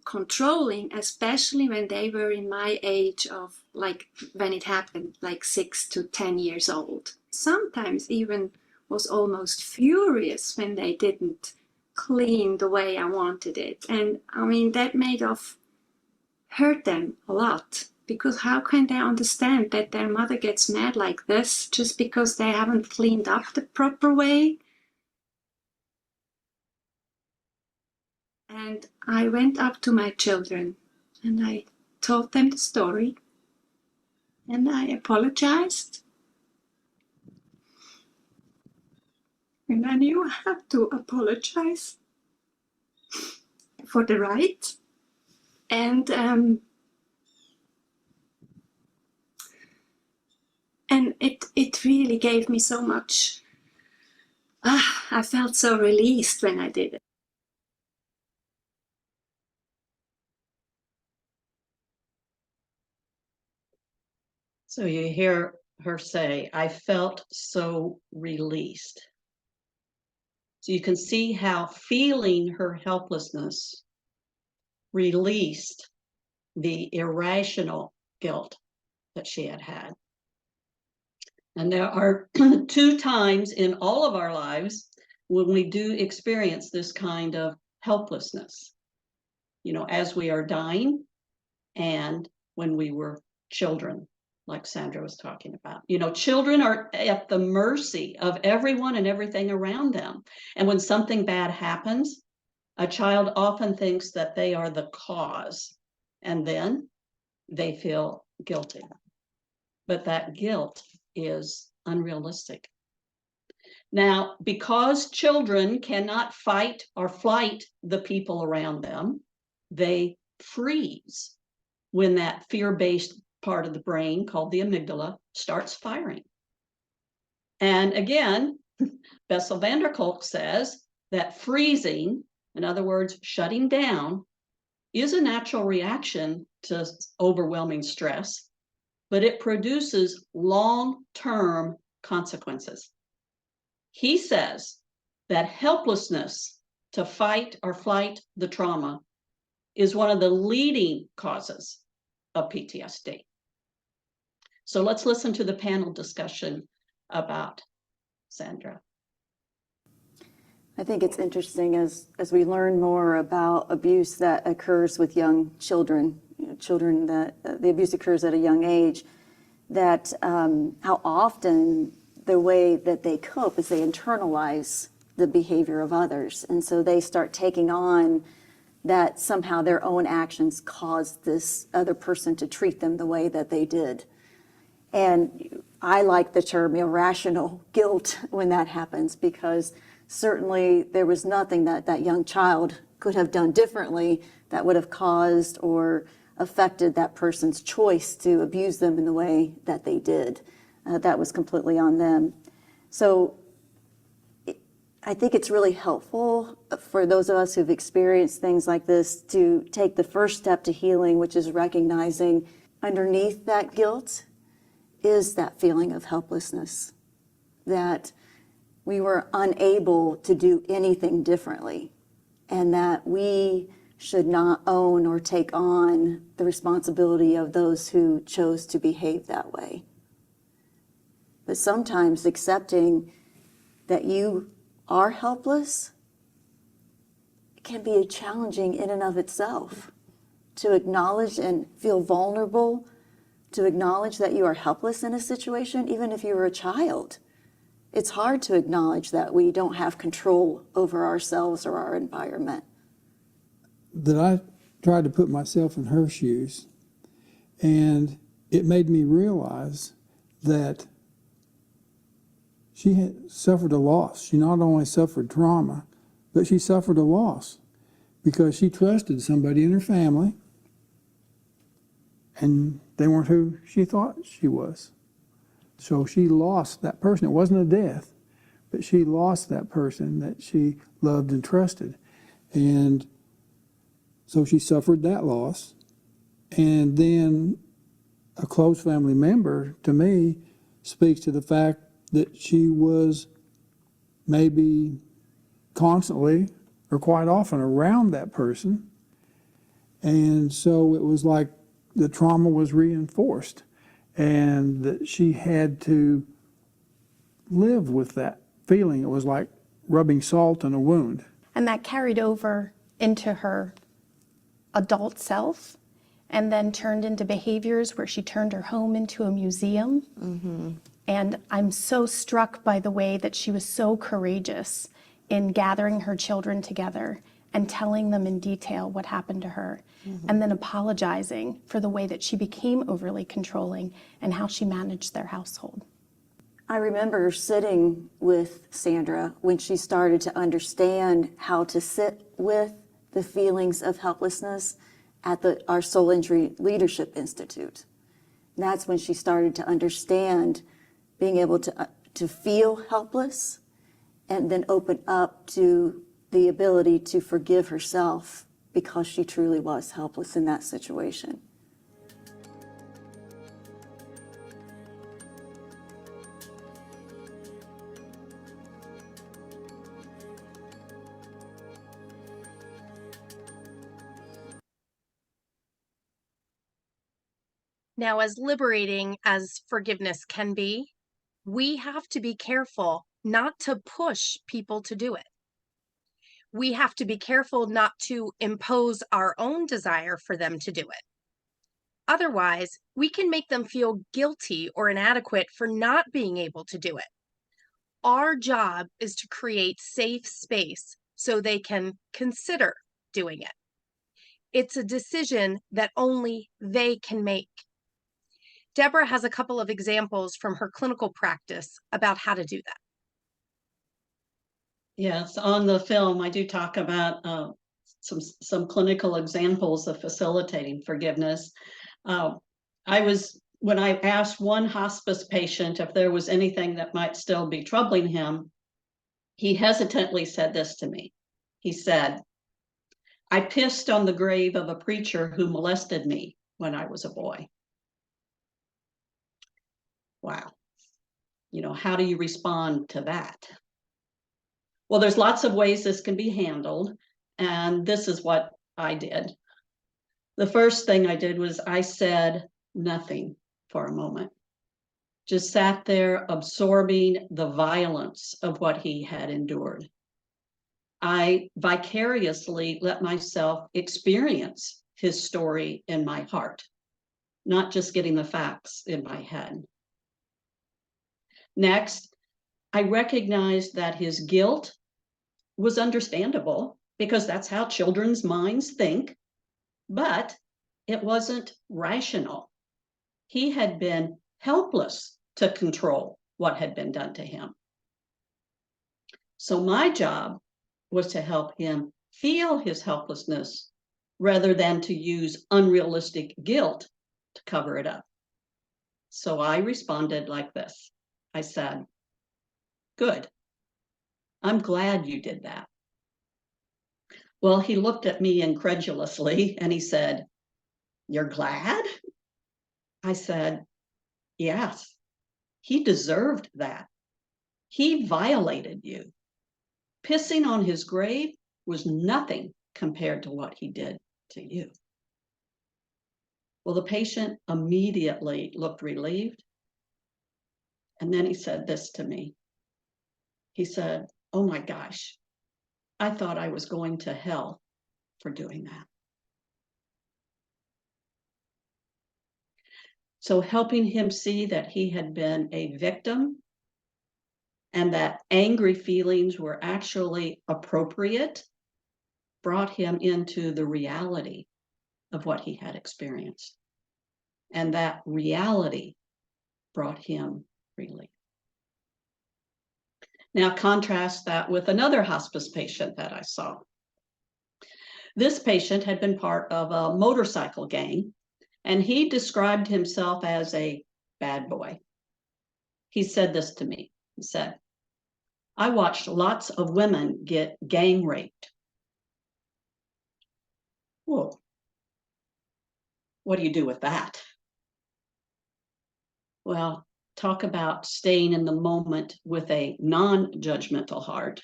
controlling, especially when they were in my age of, like, when it happened, like 6 to 10 years old. Sometimes even was almost furious when they didn't clean the way I wanted it. And I mean, that hurt them a lot, because how can they understand that their mother gets mad like this just because they haven't cleaned up the proper way? And I went up to my children and I told them the story and I apologized. And I knew I had to apologize for the right. And it really gave me so much. I felt so released when I did it. So you hear her say, I felt so released. So you can see how feeling her helplessness released the irrational guilt that she had had. And there are 2 times in all of our lives when we do experience this kind of helplessness, you know, as we are dying and when we were children, like Sandra was talking about. You know, children are at the mercy of everyone and everything around them. And when something bad happens, a child often thinks that they are the cause, and then they feel guilty. But that guilt is unrealistic. Now, because children cannot fight or flight the people around them, they freeze when that fear-based part of the brain called the amygdala starts firing. And again, Bessel van der Kolk says that freezing, in other words, shutting down, is a natural reaction to overwhelming stress, but it produces long-term consequences. He says that helplessness to fight or flight the trauma is one of the leading causes of PTSD. So let's listen to the panel discussion about Sandra. I think it's interesting as we learn more about abuse that occurs with young children, you know, children that the abuse occurs at a young age, that how often the way that they cope is they internalize the behavior of others. And so they start taking on that somehow their own actions caused this other person to treat them the way that they did. And I like the term irrational guilt when that happens, because certainly there was nothing that that young child could have done differently that would have caused or affected that person's choice to abuse them in the way that they did. That was completely on them. So I think it's really helpful for those of us who've experienced things like this to take the first step to healing, which is recognizing underneath that guilt is that feeling of helplessness, that we were unable to do anything differently, and that we should not own or take on the responsibility of those who chose to behave that way. But sometimes accepting that you are helpless can be challenging in and of itself. To acknowledge and feel vulnerable, to acknowledge that you are helpless in a situation, even if you were a child. It's hard to acknowledge that we don't have control over ourselves or our environment. That I tried to put myself in her shoes, and it made me realize that she had suffered a loss. She not only suffered trauma, but she suffered a loss because she trusted somebody in her family, and they weren't who she thought she was. So she lost that person. It wasn't a death, but she lost that person that she loved and trusted. And so she suffered that loss. And then a close family member, to me, speaks to the fact that she was maybe constantly or quite often around that person. And so it was like the trauma was reinforced, and that she had to live with that feeling. It was like rubbing salt in a wound. And that carried over into her adult self, and then turned into behaviors where she turned her home into a museum. Mm-hmm. And I'm so struck by the way that she was so courageous in gathering her children together and telling them in detail what happened to her, and then apologizing for the way that she became overly controlling and how she managed their household. I remember sitting with Sandra when she started to understand how to sit with the feelings of helplessness at our Soul Injury Leadership Institute. And that's when she started to understand being able to feel helpless and then open up to the ability to forgive herself because she truly was helpless in that situation. Now, as liberating as forgiveness can be, we have to be careful not to push people to do it. We have to be careful not to impose our own desire for them to do it. Otherwise, we can make them feel guilty or inadequate for not being able to do it. Our job is to create safe space so they can consider doing it. It's a decision that only they can make. Deborah has a couple of examples from her clinical practice about how to do that. Yes, on the film, I do talk about some clinical examples of facilitating forgiveness. When I asked one hospice patient if there was anything that might still be troubling him, he hesitantly said this to me. He said, "I pissed on the grave of a preacher who molested me when I was a boy." Wow. How do you respond to that? Well, there's lots of ways this can be handled, and this is what I did. The first thing I did was I said nothing for a moment. Just sat there absorbing the violence of what he had endured. I vicariously let myself experience his story in my heart, not just getting the facts in my head. Next, I recognized that his guilt was understandable because that's how children's minds think, but it wasn't rational. He had been helpless to control what had been done to him. So my job was to help him feel his helplessness rather than to use unrealistic guilt to cover it up. So I responded like this. I said, "Good. I'm glad you did that." Well, he looked at me incredulously and he said, "You're glad?" I said, "Yes, he deserved that. He violated you. Pissing on his grave was nothing compared to what he did to you." Well, the patient immediately looked relieved. And then he said this to me. He said, "Oh my gosh, I thought I was going to hell for doing that." So helping him see that he had been a victim and that angry feelings were actually appropriate brought him into the reality of what he had experienced. And that reality brought him relief. Now contrast that with another hospice patient that I saw. This patient had been part of a motorcycle gang, and he described himself as a bad boy. He said this to me. He said, "I watched lots of women get gang raped." Whoa. What do you do with that? Well, talk about staying in the moment with a non-judgmental heart.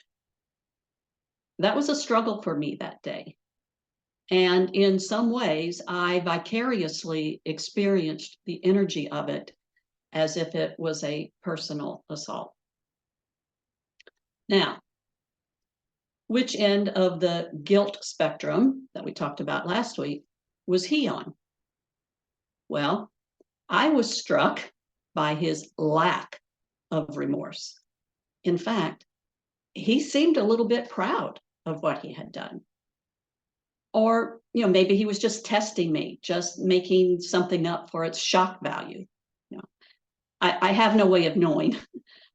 That was a struggle for me that day. And in some ways, I vicariously experienced the energy of it as if it was a personal assault. Now, which end of the guilt spectrum that we talked about last week was he on? Well, I was struck by his lack of remorse. In fact, he seemed a little bit proud of what he had done. Or, maybe he was just testing me, just making something up for its shock value. I have no way of knowing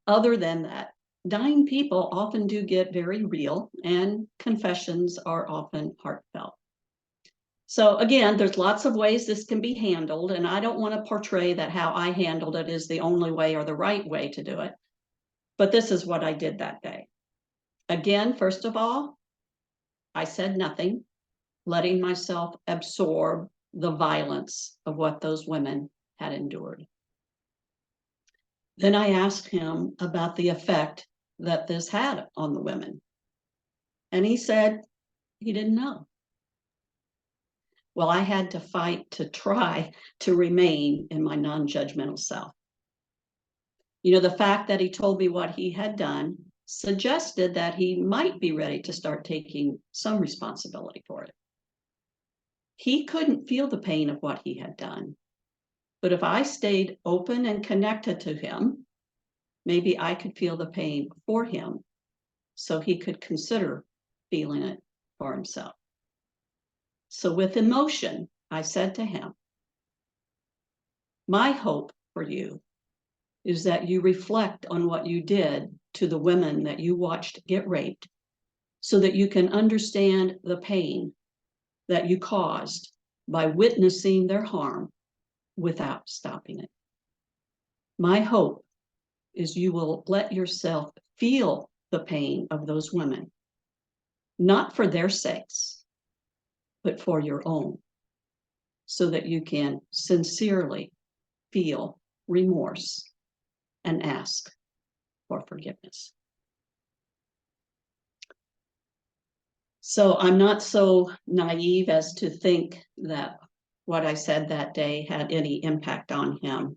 other than that dying people often do get very real and confessions are often heartfelt. So again, there's lots of ways this can be handled, and I don't want to portray that how I handled it is the only way or the right way to do it. But this is what I did that day. Again, first of all, I said nothing, letting myself absorb the violence of what those women had endured. Then I asked him about the effect that this had on the women. And he said he didn't know. Well, I had to fight to try to remain in my non-judgmental self. You know, the fact that he told me what he had done suggested that he might be ready to start taking some responsibility for it. He couldn't feel the pain of what he had done. But if I stayed open and connected to him, maybe I could feel the pain for him so he could consider feeling it for himself. So with emotion, I said to him, my hope for you is that you reflect on what you did to the women that you watched get raped so that you can understand the pain that you caused by witnessing their harm without stopping it. My hope is you will let yourself feel the pain of those women, not for their sakes, but for your own, so that you can sincerely feel remorse and ask for forgiveness. So I'm not so naive as to think that what I said that day had any impact on him.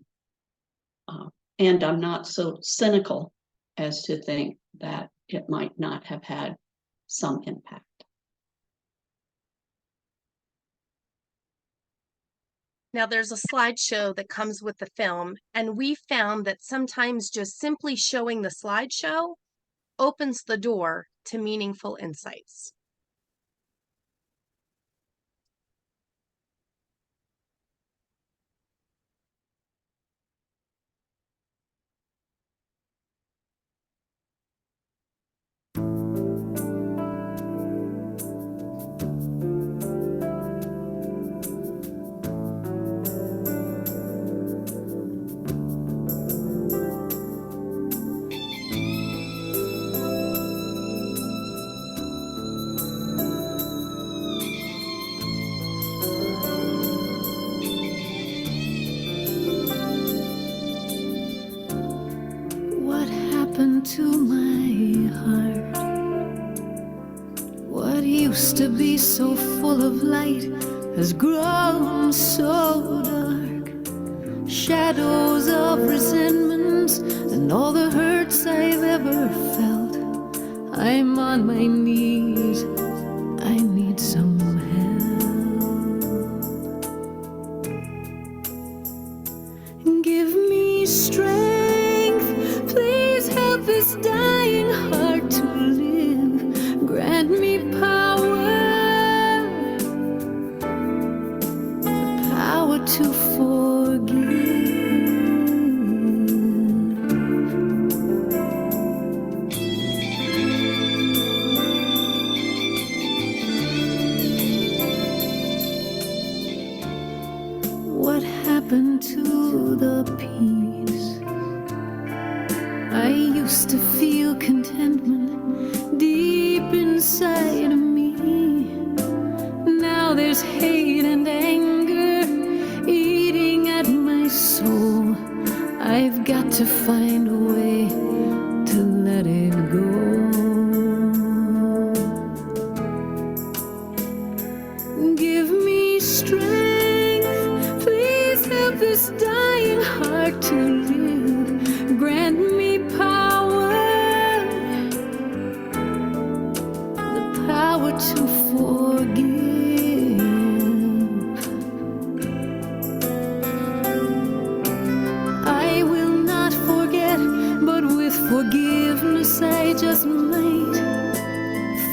And I'm not so cynical as to think that it might not have had some impact. Now, there's a slideshow that comes with the film, and we found that sometimes just simply showing the slideshow opens the door to meaningful insights. What happened to my heart? What used to be so full of light has grown so dark. Shadows of resentment and all the hurts I've ever felt. I'm on my knees, I need some help. Give me strength, please help this dying heart to live. Grant me power, the power to forgive. What happened to the peace? I used to feel contentment deep inside of me. Now there's hate and anger eating at my soul. I've got to find a way to let it go. Give me strength, please help this dying heart to live. Grant me power, the power to forgive. I will not forget, but with forgiveness I just might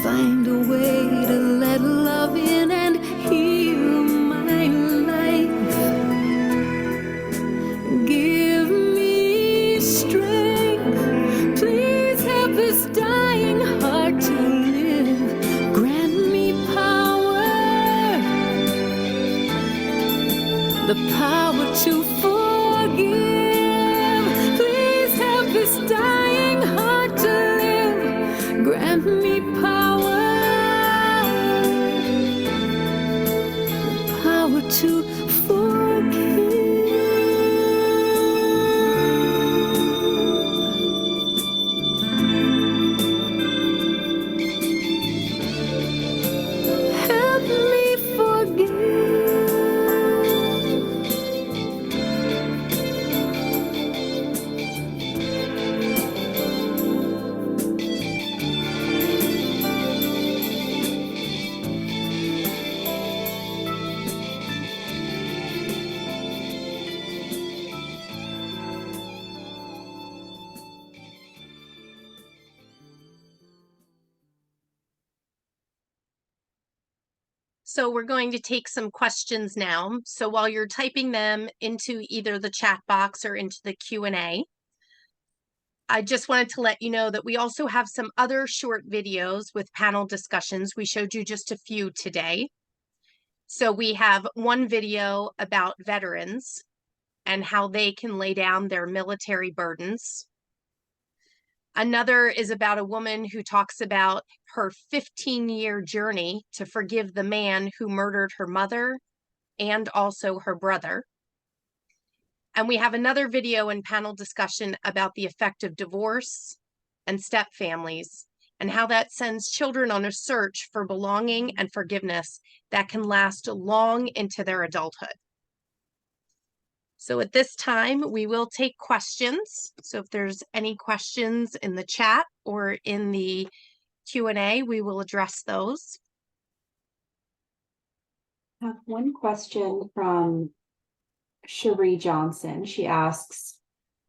find a way to let love in and heal my life. Give me strength, please help this dying heart to live. Grant me power, the power to forgive. Please help this dying heart to live. Grant me power, the power to forgive. Help me forgive. So we're going to take some questions now. So while you're typing them into either the chat box or into the Q&A, I just wanted to let you know that we also have some other short videos with panel discussions. We showed you just a few today. So we have one video about veterans and how they can lay down their military burdens. Another is about a woman who talks about her 15-year journey to forgive the man who murdered her mother and also her brother. And we have another video and panel discussion about the effect of divorce and step families and how that sends children on a search for belonging and forgiveness that can last long into their adulthood. So at this time, we will take questions. So if there's any questions in the chat or in the Q&A, we will address those. I have one question from Cherie Johnson. She asks,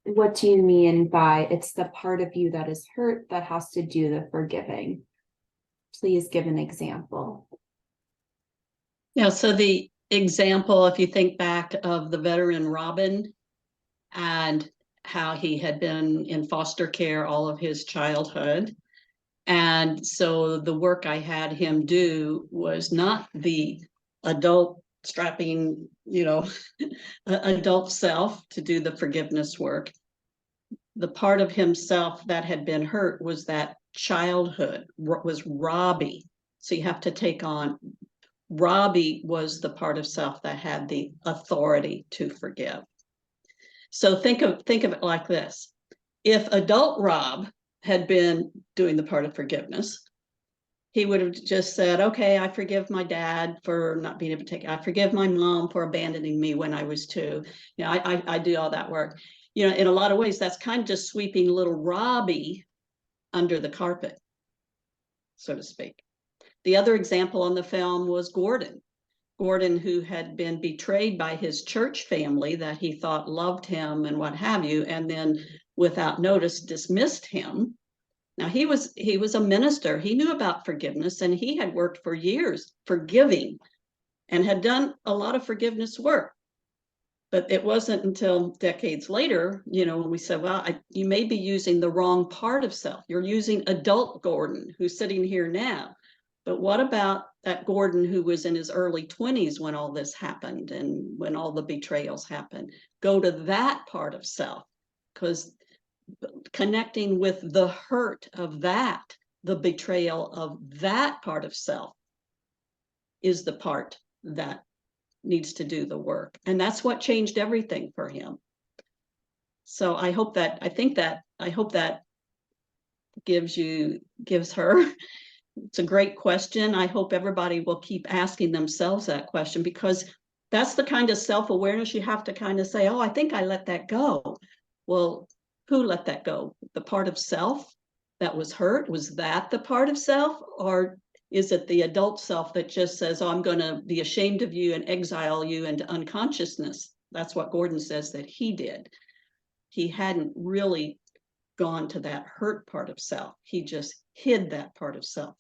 what do you mean by it's the part of you that is hurt that has to do the forgiving? Please give an example. Yeah, so the example, if you think back of the veteran Robin and how he had been in foster care all of his childhood. And so the work I had him do was not the adult strapping, adult self to do the forgiveness work. The part of himself that had been hurt was that childhood, was Robbie. So you have to take on, Robbie was the part of self that had the authority to forgive. So think of it like this. If adult Rob had been doing the part of forgiveness, he would have just said, okay, I forgive my dad for not being able to take it. I forgive my mom for abandoning me when I was 2. I do all that work. In a lot of ways, that's kind of just sweeping little Robbie under the carpet, so to speak. The other example on the film was Gordon. Gordon, who had been betrayed by his church family that he thought loved him and what have you, and then without notice dismissed him. Now he was a minister. He knew about forgiveness, and he had worked for years forgiving and had done a lot of forgiveness work. But it wasn't until decades later, when we said, well, you may be using the wrong part of self. You're using adult Gordon, who's sitting here now. But what about that Gordon who was in his early 20s when all this happened and when all the betrayals happened? Go to that part of self, because connecting with the hurt of that, the betrayal of that part of self, is the part that needs to do the work. And that's what changed everything for him. So I hope that gives her. It's a great question. I hope everybody will keep asking themselves that question, because that's the kind of self-awareness you have to kind of say, oh, I think I let that go. Well, who let that go? The part of self that was hurt? Was that the part of self? Or is it the adult self that just says, oh, I'm going to be ashamed of you and exile you into unconsciousness? That's what Gordon says that he did. He hadn't really gone to that hurt part of self. He just hid that part of self.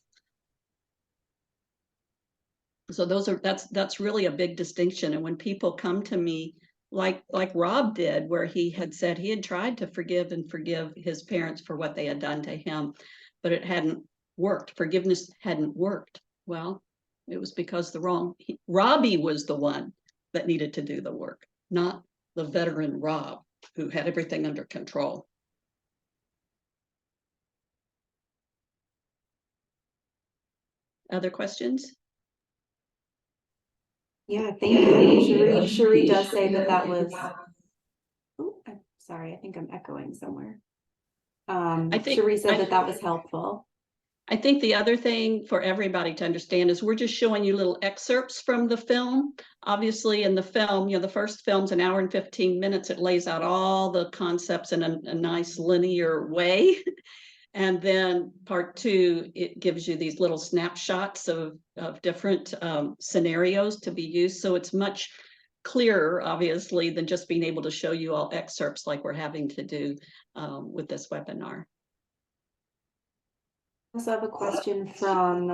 So that's really a big distinction. And when people come to me, like Rob did, where he had said he had tried to forgive his parents for what they had done to him, but it hadn't worked. Forgiveness hadn't worked. Well, it was because Robbie was the one that needed to do the work, not the veteran Rob, who had everything under control. Other questions? Yeah, thank you. Cherie does say that was. Oh, I'm sorry. I think I'm echoing somewhere. Cherie said that was helpful. I think the other thing for everybody to understand is we're just showing you little excerpts from the film. Obviously, in the film, the first film's 1 hour and 15 minutes. It lays out all the concepts in a nice linear way. And then part 2, it gives you these little snapshots of different scenarios to be used. So it's much clearer, obviously, than just being able to show you all excerpts like we're having to do with this webinar. I also have a question from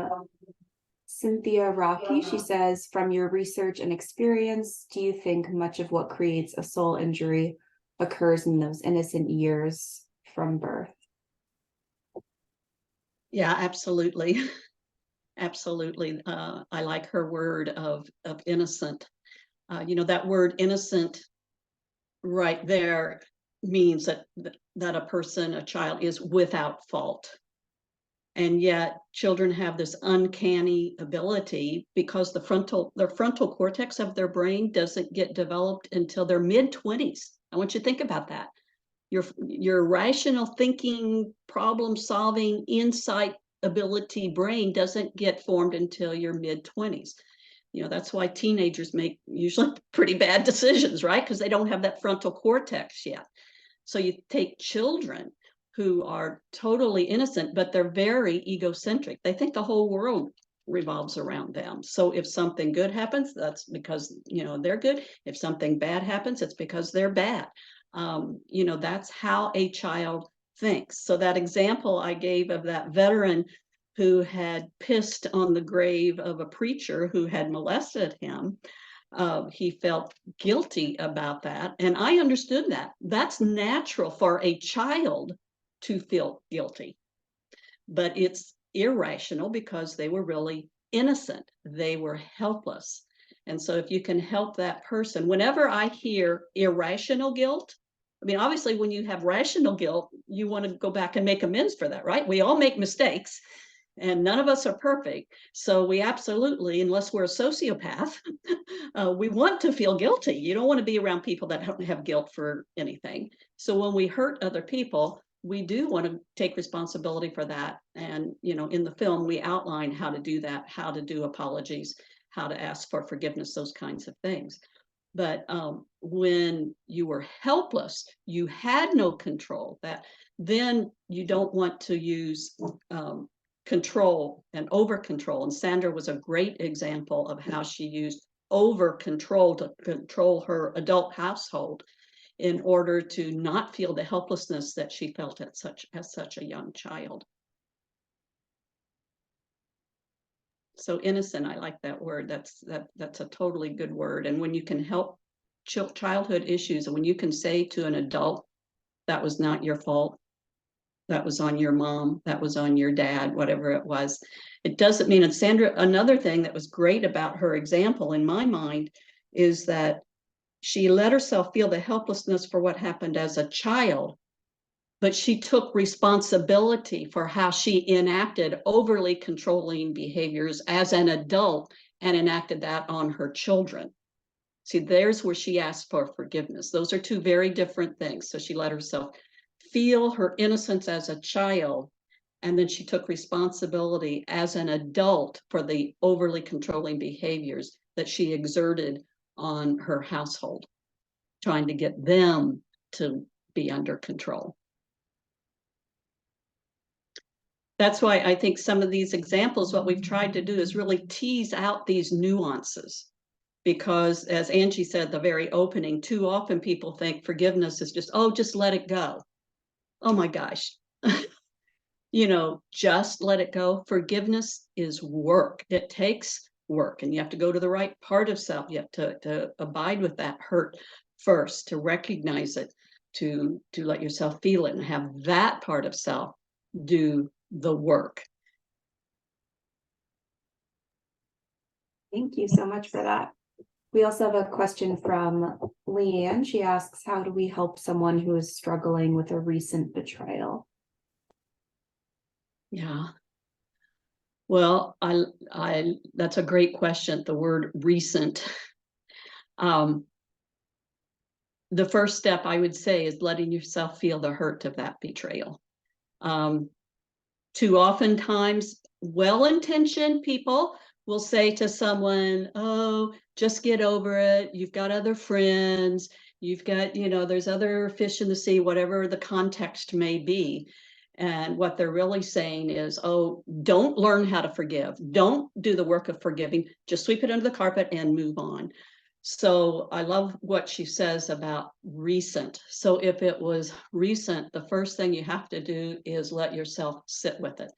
Cynthia Rocky, she says, from your research and experience, do you think much of what creates a soul injury occurs in those innocent years from birth? Yeah, absolutely. Absolutely. I like her word of innocent. That word innocent right there means that a person, a child, is without fault. And yet children have this uncanny ability because their frontal cortex of their brain doesn't get developed until their mid-20s. I want you to think about that. Your rational thinking, problem solving, insight ability brain doesn't get formed until your mid-20s. That's why teenagers make usually pretty bad decisions, right? Because they don't have that frontal cortex yet. So you take children who are totally innocent, but they're very egocentric. They think the whole world revolves around them. So if something good happens, that's because, they're good. If something bad happens, it's because they're bad. That's how a child thinks. So that example I gave of that veteran who had pissed on the grave of a preacher who had molested him, he felt guilty about that. And I understood that. That's natural for a child to feel guilty, but it's irrational because they were really innocent. They were helpless. And so if you can help that person, whenever I hear irrational guilt, I mean, obviously when you have rational guilt, you want to go back and make amends for that, right? We all make mistakes and none of us are perfect. So we absolutely, unless we're a sociopath, we want to feel guilty. You don't want to be around people that don't have guilt for anything. So when we hurt other people, we do want to take responsibility for that. And, in the film, we outline how to do that, how to do apologies, how to ask for forgiveness, those kinds of things. But when you were helpless, you had no control, then you don't want to use control and over control. And Sandra was a great example of how she used over control to control her adult household in order to not feel the helplessness that she felt as such a young child. So innocent, I like that word. That's a totally good word. And when you can help childhood issues, and when you can say to an adult, that was not your fault, that was on your mom, that was on your dad, whatever it was. It doesn't mean, and Sandra, another thing that was great about her example in my mind is that she let herself feel the helplessness for what happened as a child, but she took responsibility for how she enacted overly controlling behaviors as an adult and enacted that on her children. See, there's where she asked for forgiveness. Those are two very different things. So she let herself feel her innocence as a child, and then she took responsibility as an adult for the overly controlling behaviors that she exerted on her household, trying to get them to be under control. That's why I think some of these examples, what we've tried to do is really tease out these nuances. Because as Angie said at the very opening, too often people think forgiveness is just, oh, just let it go. Oh my gosh. Just let it go. Forgiveness is work. It takes work, and you have to go to the right part of self. You have to abide with that hurt first, to recognize it, to let yourself feel it, and have that part of self do the work. Thank you so much for that. We also have a question from Leanne. She asks, how do we help someone who is struggling with a recent betrayal? Yeah. Well, I that's a great question. The word recent. The first step I would say is letting yourself feel the hurt of that betrayal. Too oftentimes, well-intentioned people will say to someone, oh, just get over it. You've got other friends. You've got, there's other fish in the sea, whatever the context may be. And what they're really saying is, oh, don't learn how to forgive. Don't do the work of forgiving. Just sweep it under the carpet and move on. So I love what she says about recent. So if it was recent, the first thing you have to do is let yourself sit with it.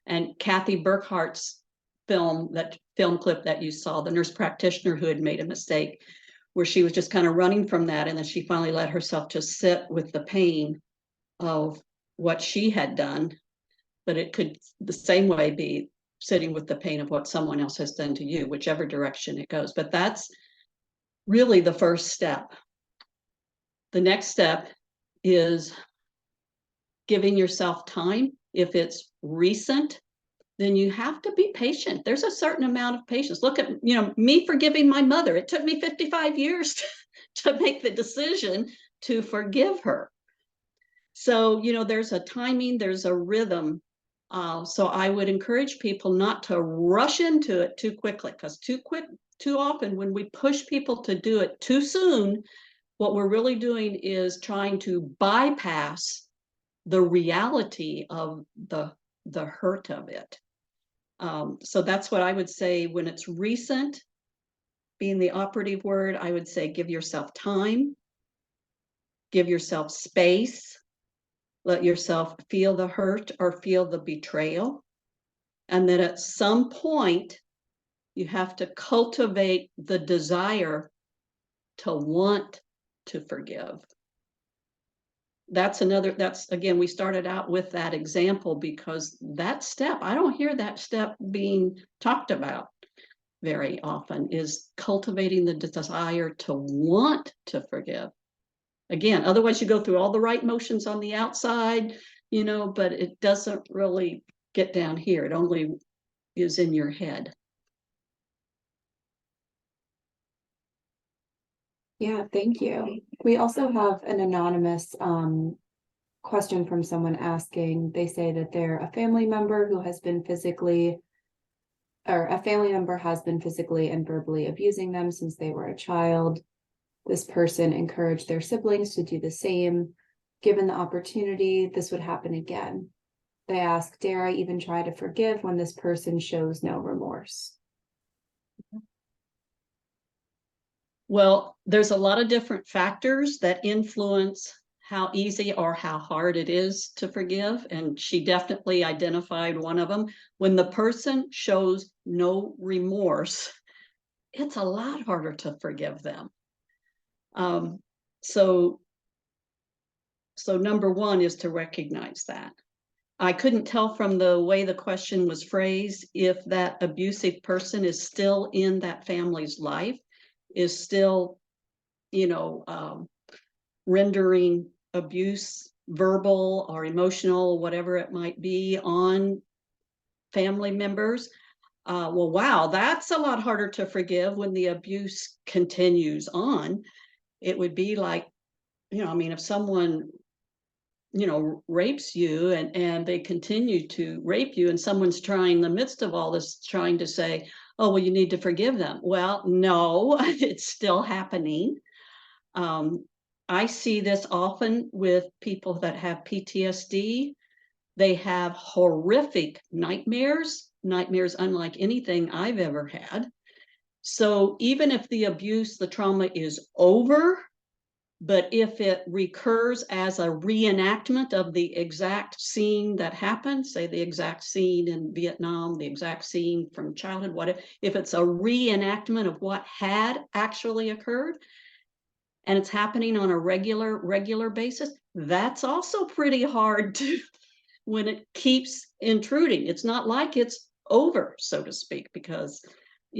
And Kathy Burkhart's film clip that you saw, the nurse practitioner who had made a mistake, where she was just kind of running from that, and then she finally let herself just sit with the pain of what she had done. But it could the same way be sitting with the pain of what someone else has done to you, whichever direction it goes. But that's really the first step. The next step is giving yourself time. If it's recent, then you have to be patient. There's a certain amount of patience. Look at, me forgiving my mother. It took me 55 years to make the decision to forgive her. So, there's a timing, there's a rhythm. So I would encourage people not to rush into it too quickly, because too often when we push people to do it too soon, what we're really doing is trying to bypass the reality of the hurt of it. So that's what I would say when it's recent, being the operative word. I would say give yourself time, give yourself space, let yourself feel the hurt or feel the betrayal. And then at some point, you have to cultivate the desire to want to forgive. That's again, we started out with that example because that step, I don't hear that step being talked about very often, is cultivating the desire to want to forgive. Again, otherwise you go through all the right motions on the outside, but it doesn't really get down here. It only is in your head. Yeah, thank you. We also have an anonymous question from someone asking, they say that they're a family member who has been physically, or a family member has been physically and verbally abusing them since they were a child. This person encouraged their siblings to do the same. Given the opportunity, this would happen again. They ask, dare I even try to forgive when this person shows no remorse? Well, there's a lot of different factors that influence how easy or how hard it is to forgive. And she definitely identified one of them. When the person shows no remorse, it's a lot harder to forgive them. So number one is to recognize that. I couldn't tell from the way the question was phrased if that abusive person is still in that family's life, is still, rendering abuse, verbal or emotional, whatever it might be, on family members. Well, wow, that's a lot harder to forgive when the abuse continues on. It would be like, if someone, rapes you and they continue to rape you, and someone's trying, in the midst of all this, trying to say, oh, well, you need to forgive them. Well, no, it's still happening. I see this often with people that have PTSD. They have horrific nightmares unlike anything I've ever had. So even if the abuse, the trauma is over, but if it recurs as a reenactment of the exact scene that happened, say the exact scene in Vietnam, the exact scene from childhood, whatever, if it's a reenactment of what had actually occurred, and it's happening on a regular basis, that's also pretty hard to, when it keeps intruding. It's not like it's over, so to speak, because,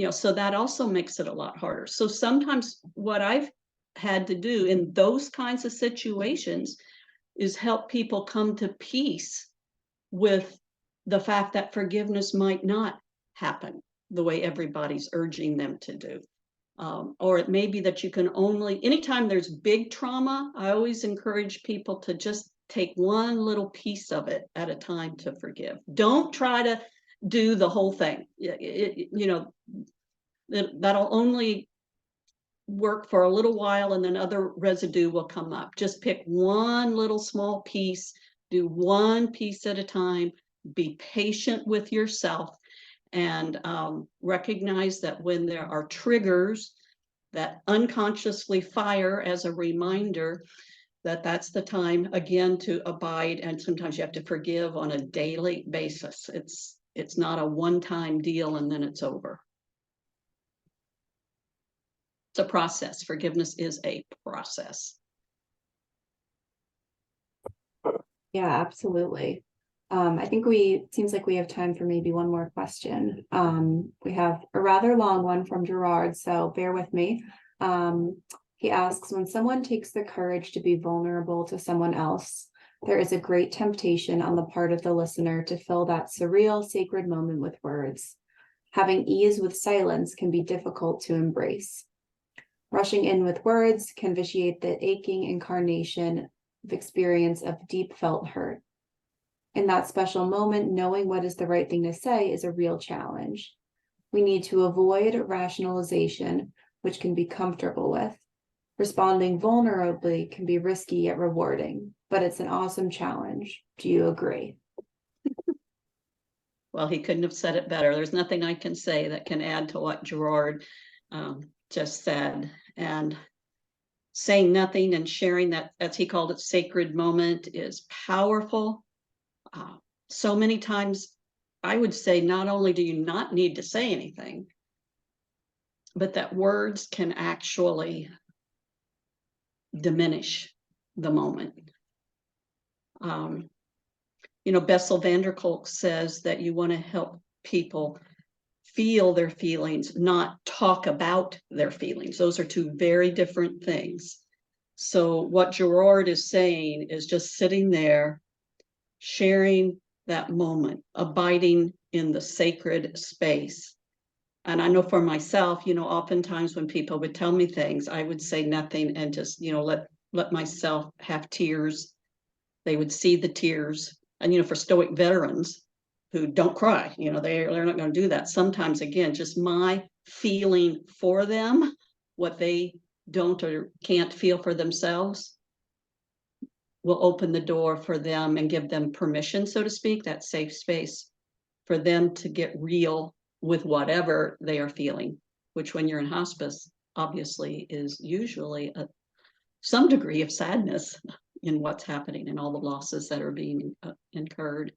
so that also makes it a lot harder. So sometimes what I've had to do in those kinds of situations is help people come to peace with the fact that forgiveness might not happen the way everybody's urging them to do. Or it may be that you can only, anytime there's big trauma, I always encourage people to just take one little piece of it at a time to forgive. Don't try to do the whole thing. That'll only work for a little while, and then other residue will come up. Just pick one little small piece, do one piece at a time, be patient with yourself, and recognize that when there are triggers that unconsciously fire as a reminder, that's the time again to abide. And sometimes you have to forgive on a daily basis. It's not a one-time deal and then it's over. It's a process. Forgiveness is a process. Yeah, absolutely. I think it seems like we have time for maybe one more question. We have a rather long one from Gerard, so bear with me. He asks, when someone takes the courage to be vulnerable to someone else, there is a great temptation on the part of the listener to fill that surreal, sacred moment with words. Having ease with silence can be difficult to embrace. Rushing in with words can vitiate the aching incarnation of experience of deep felt hurt. In that special moment, knowing what is the right thing to say is a real challenge. We need to avoid rationalization, which can be comfortable with. Responding vulnerably can be risky yet rewarding, but it's an awesome challenge. Do you agree? Well, he couldn't have said it better. There's nothing I can say that can add to what Gerard just said. And saying nothing and sharing that, as he called it, sacred moment is powerful. So many times, I would say not only do you not need to say anything, but that words can actually diminish the moment. Bessel van der Kolk says that you want to help people feel their feelings, not talk about their feelings. Those are two very different things. So what Gerard is saying is just sitting there, sharing that moment, abiding in the sacred space. And I know for myself, oftentimes when people would tell me things, I would say nothing and just, let myself have tears. They would see the tears. And, for Stoic veterans who don't cry, they're not going to do that. Sometimes, again, just my feeling for them, what they don't or can't feel for themselves, will open the door for them and give them permission, so to speak, that safe space for them to get real with whatever they are feeling, which when you're in hospice, obviously is usually some degree of sadness in what's happening and all the losses that are being incurred.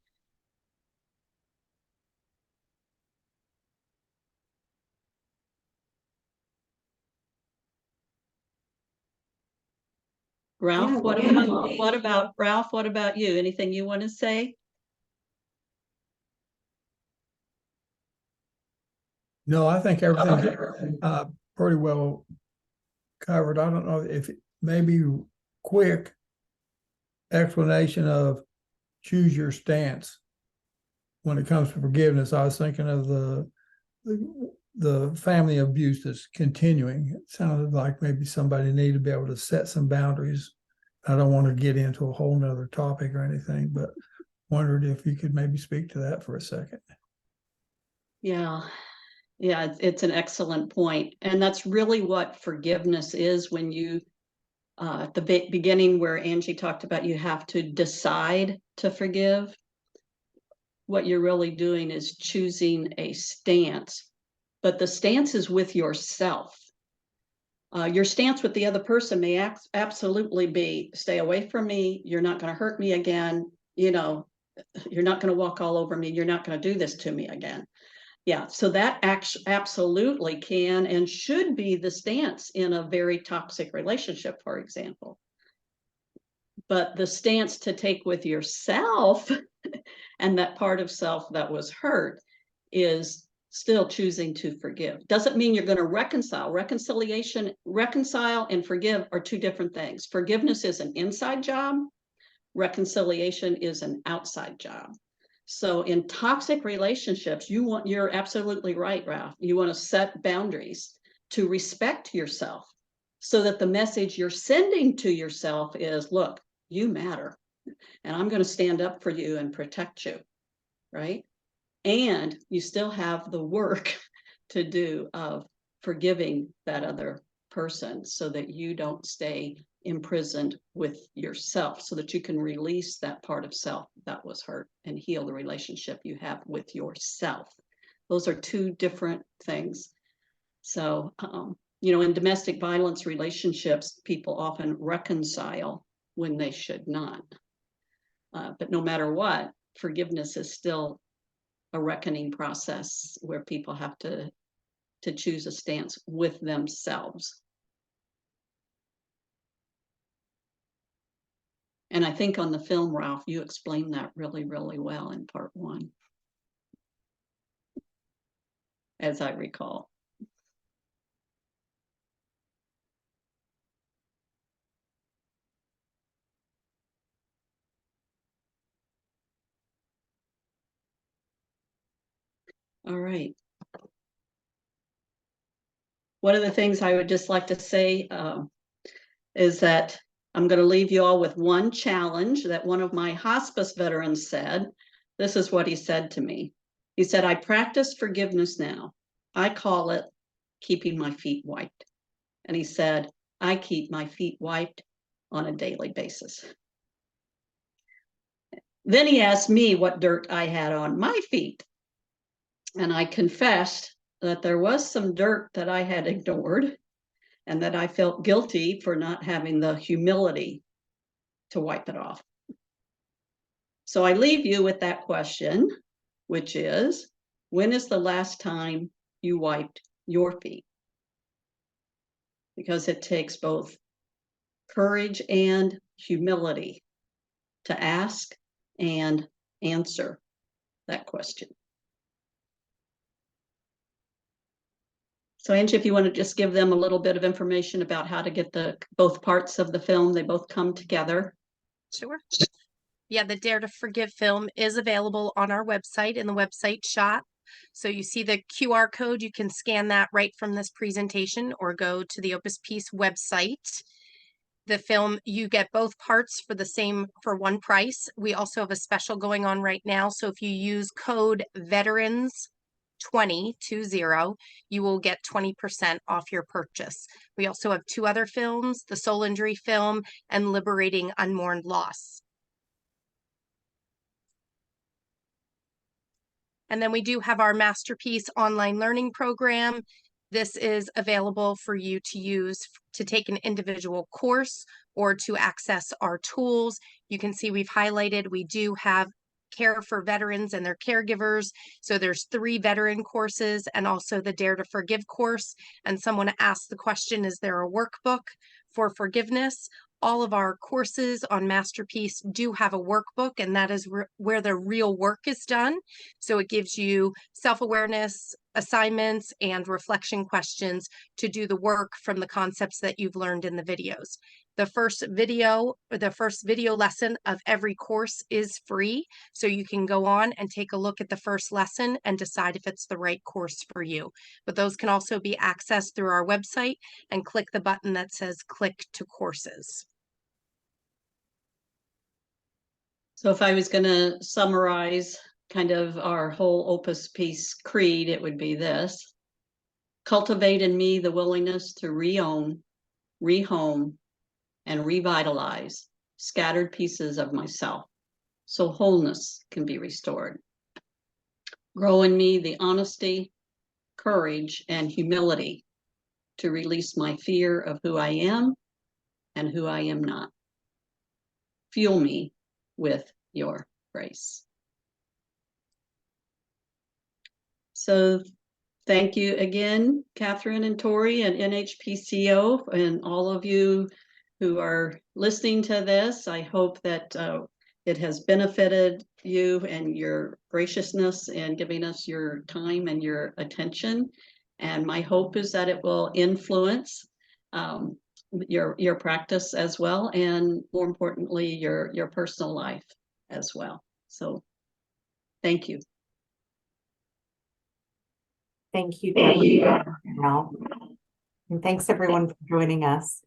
Ralph, what about Ralph? What about you? Anything you want to say? No, I think everything's pretty well covered. I don't know if maybe quick explanation of choose your stance when it comes to forgiveness. I was thinking of the family abuse that's continuing. It sounded like maybe somebody needed to be able to set some boundaries. I don't want to get into a whole nother topic or anything, but wondered if you could maybe speak to that for a second. Yeah, it's an excellent point. And that's really what forgiveness is when you, at the beginning where Angie talked about you have to decide to forgive. What you're really doing is choosing a stance, but the stance is with yourself. Your stance with the other person may absolutely be, stay away from me. You're not going to hurt me again. You're not going to walk all over me. You're not going to do this to me again. Yeah, so that absolutely can and should be the stance in a very toxic relationship, for example. But the stance to take with yourself and that part of self that was hurt is still choosing to forgive. Doesn't mean you're going to reconcile. Reconcile and forgive are two different things. Forgiveness is an inside job. Reconciliation is an outside job. So in toxic relationships, you're absolutely right, Ralph. You want to set boundaries to respect yourself so that the message you're sending to yourself is, look, you matter, and I'm going to stand up for you and protect you, right? And you still have the work to do of forgiving that other person so that you don't stay imprisoned with yourself, so that you can release that part of self that was hurt and heal the relationship you have with yourself. Those are two different things. So, in domestic violence relationships, people often reconcile when they should not. But no matter what, forgiveness is still a reckoning process where people have to choose a stance with themselves. And I think on the film, Ralph, you explained that really, really well in part 1, as I recall. All right. One of the things I would just like to say is that I'm going to leave you all with one challenge that one of my hospice veterans said. This is what he said to me. He said, I practice forgiveness now. I call it keeping my feet wiped. And he said, I keep my feet wiped on a daily basis. Then he asked me what dirt I had on my feet. And I confessed that there was some dirt that I had ignored and that I felt guilty for not having the humility to wipe it off. So I leave you with that question, which is, when is the last time you wiped your feet? Because it takes both courage and humility to ask and answer that question. So Angie, if you want to just give them a little bit of information about how to get both parts of the film, they both come together. Sure. Yeah, the Dare to Forgive film is available on our website in the website shop. So you see the QR code, you can scan that right from this presentation or go to the Opus Peace website. The film, you get both parts for one price. We also have a special going on right now. So if you use code VETERANS20, you will get 20% off your purchase. We also have 2 other films, the Soul Injury film and Liberating Unmourned Loss. And then we do have our Masterpiece online learning program. This is available for you to use to take an individual course or to access our tools. You can see we've highlighted, we do have care for veterans and their caregivers. So there's 3 veteran courses and also the Dare to Forgive course. And someone asked the question, is there a workbook for forgiveness? All of our courses on Masterpiece do have a workbook, and that is where the real work is done. So it gives you self-awareness assignments and reflection questions to do the work from the concepts that you've learned in the videos. The first video lesson of every course is free. So you can go on and take a look at the first lesson and decide if it's the right course for you. But those can also be accessed through our website and click the button that says click to courses. So if I was going to summarize kind of our whole Opus Peace creed, it would be this: cultivate in me the willingness to reown, rehome, and revitalize scattered pieces of myself so wholeness can be restored. Grow in me the honesty, courage, and humility to release my fear of who I am and who I am not. Fuel me with your grace. So thank you again, Catherine and Tori and NHPCO and all of you who are listening to this. I hope that it has benefited you and your graciousness in giving us your time and your attention. And my hope is that it will influence your practice as well, and more importantly, your personal life as well. So thank you. Thank you, Debbie. And thanks everyone for joining us.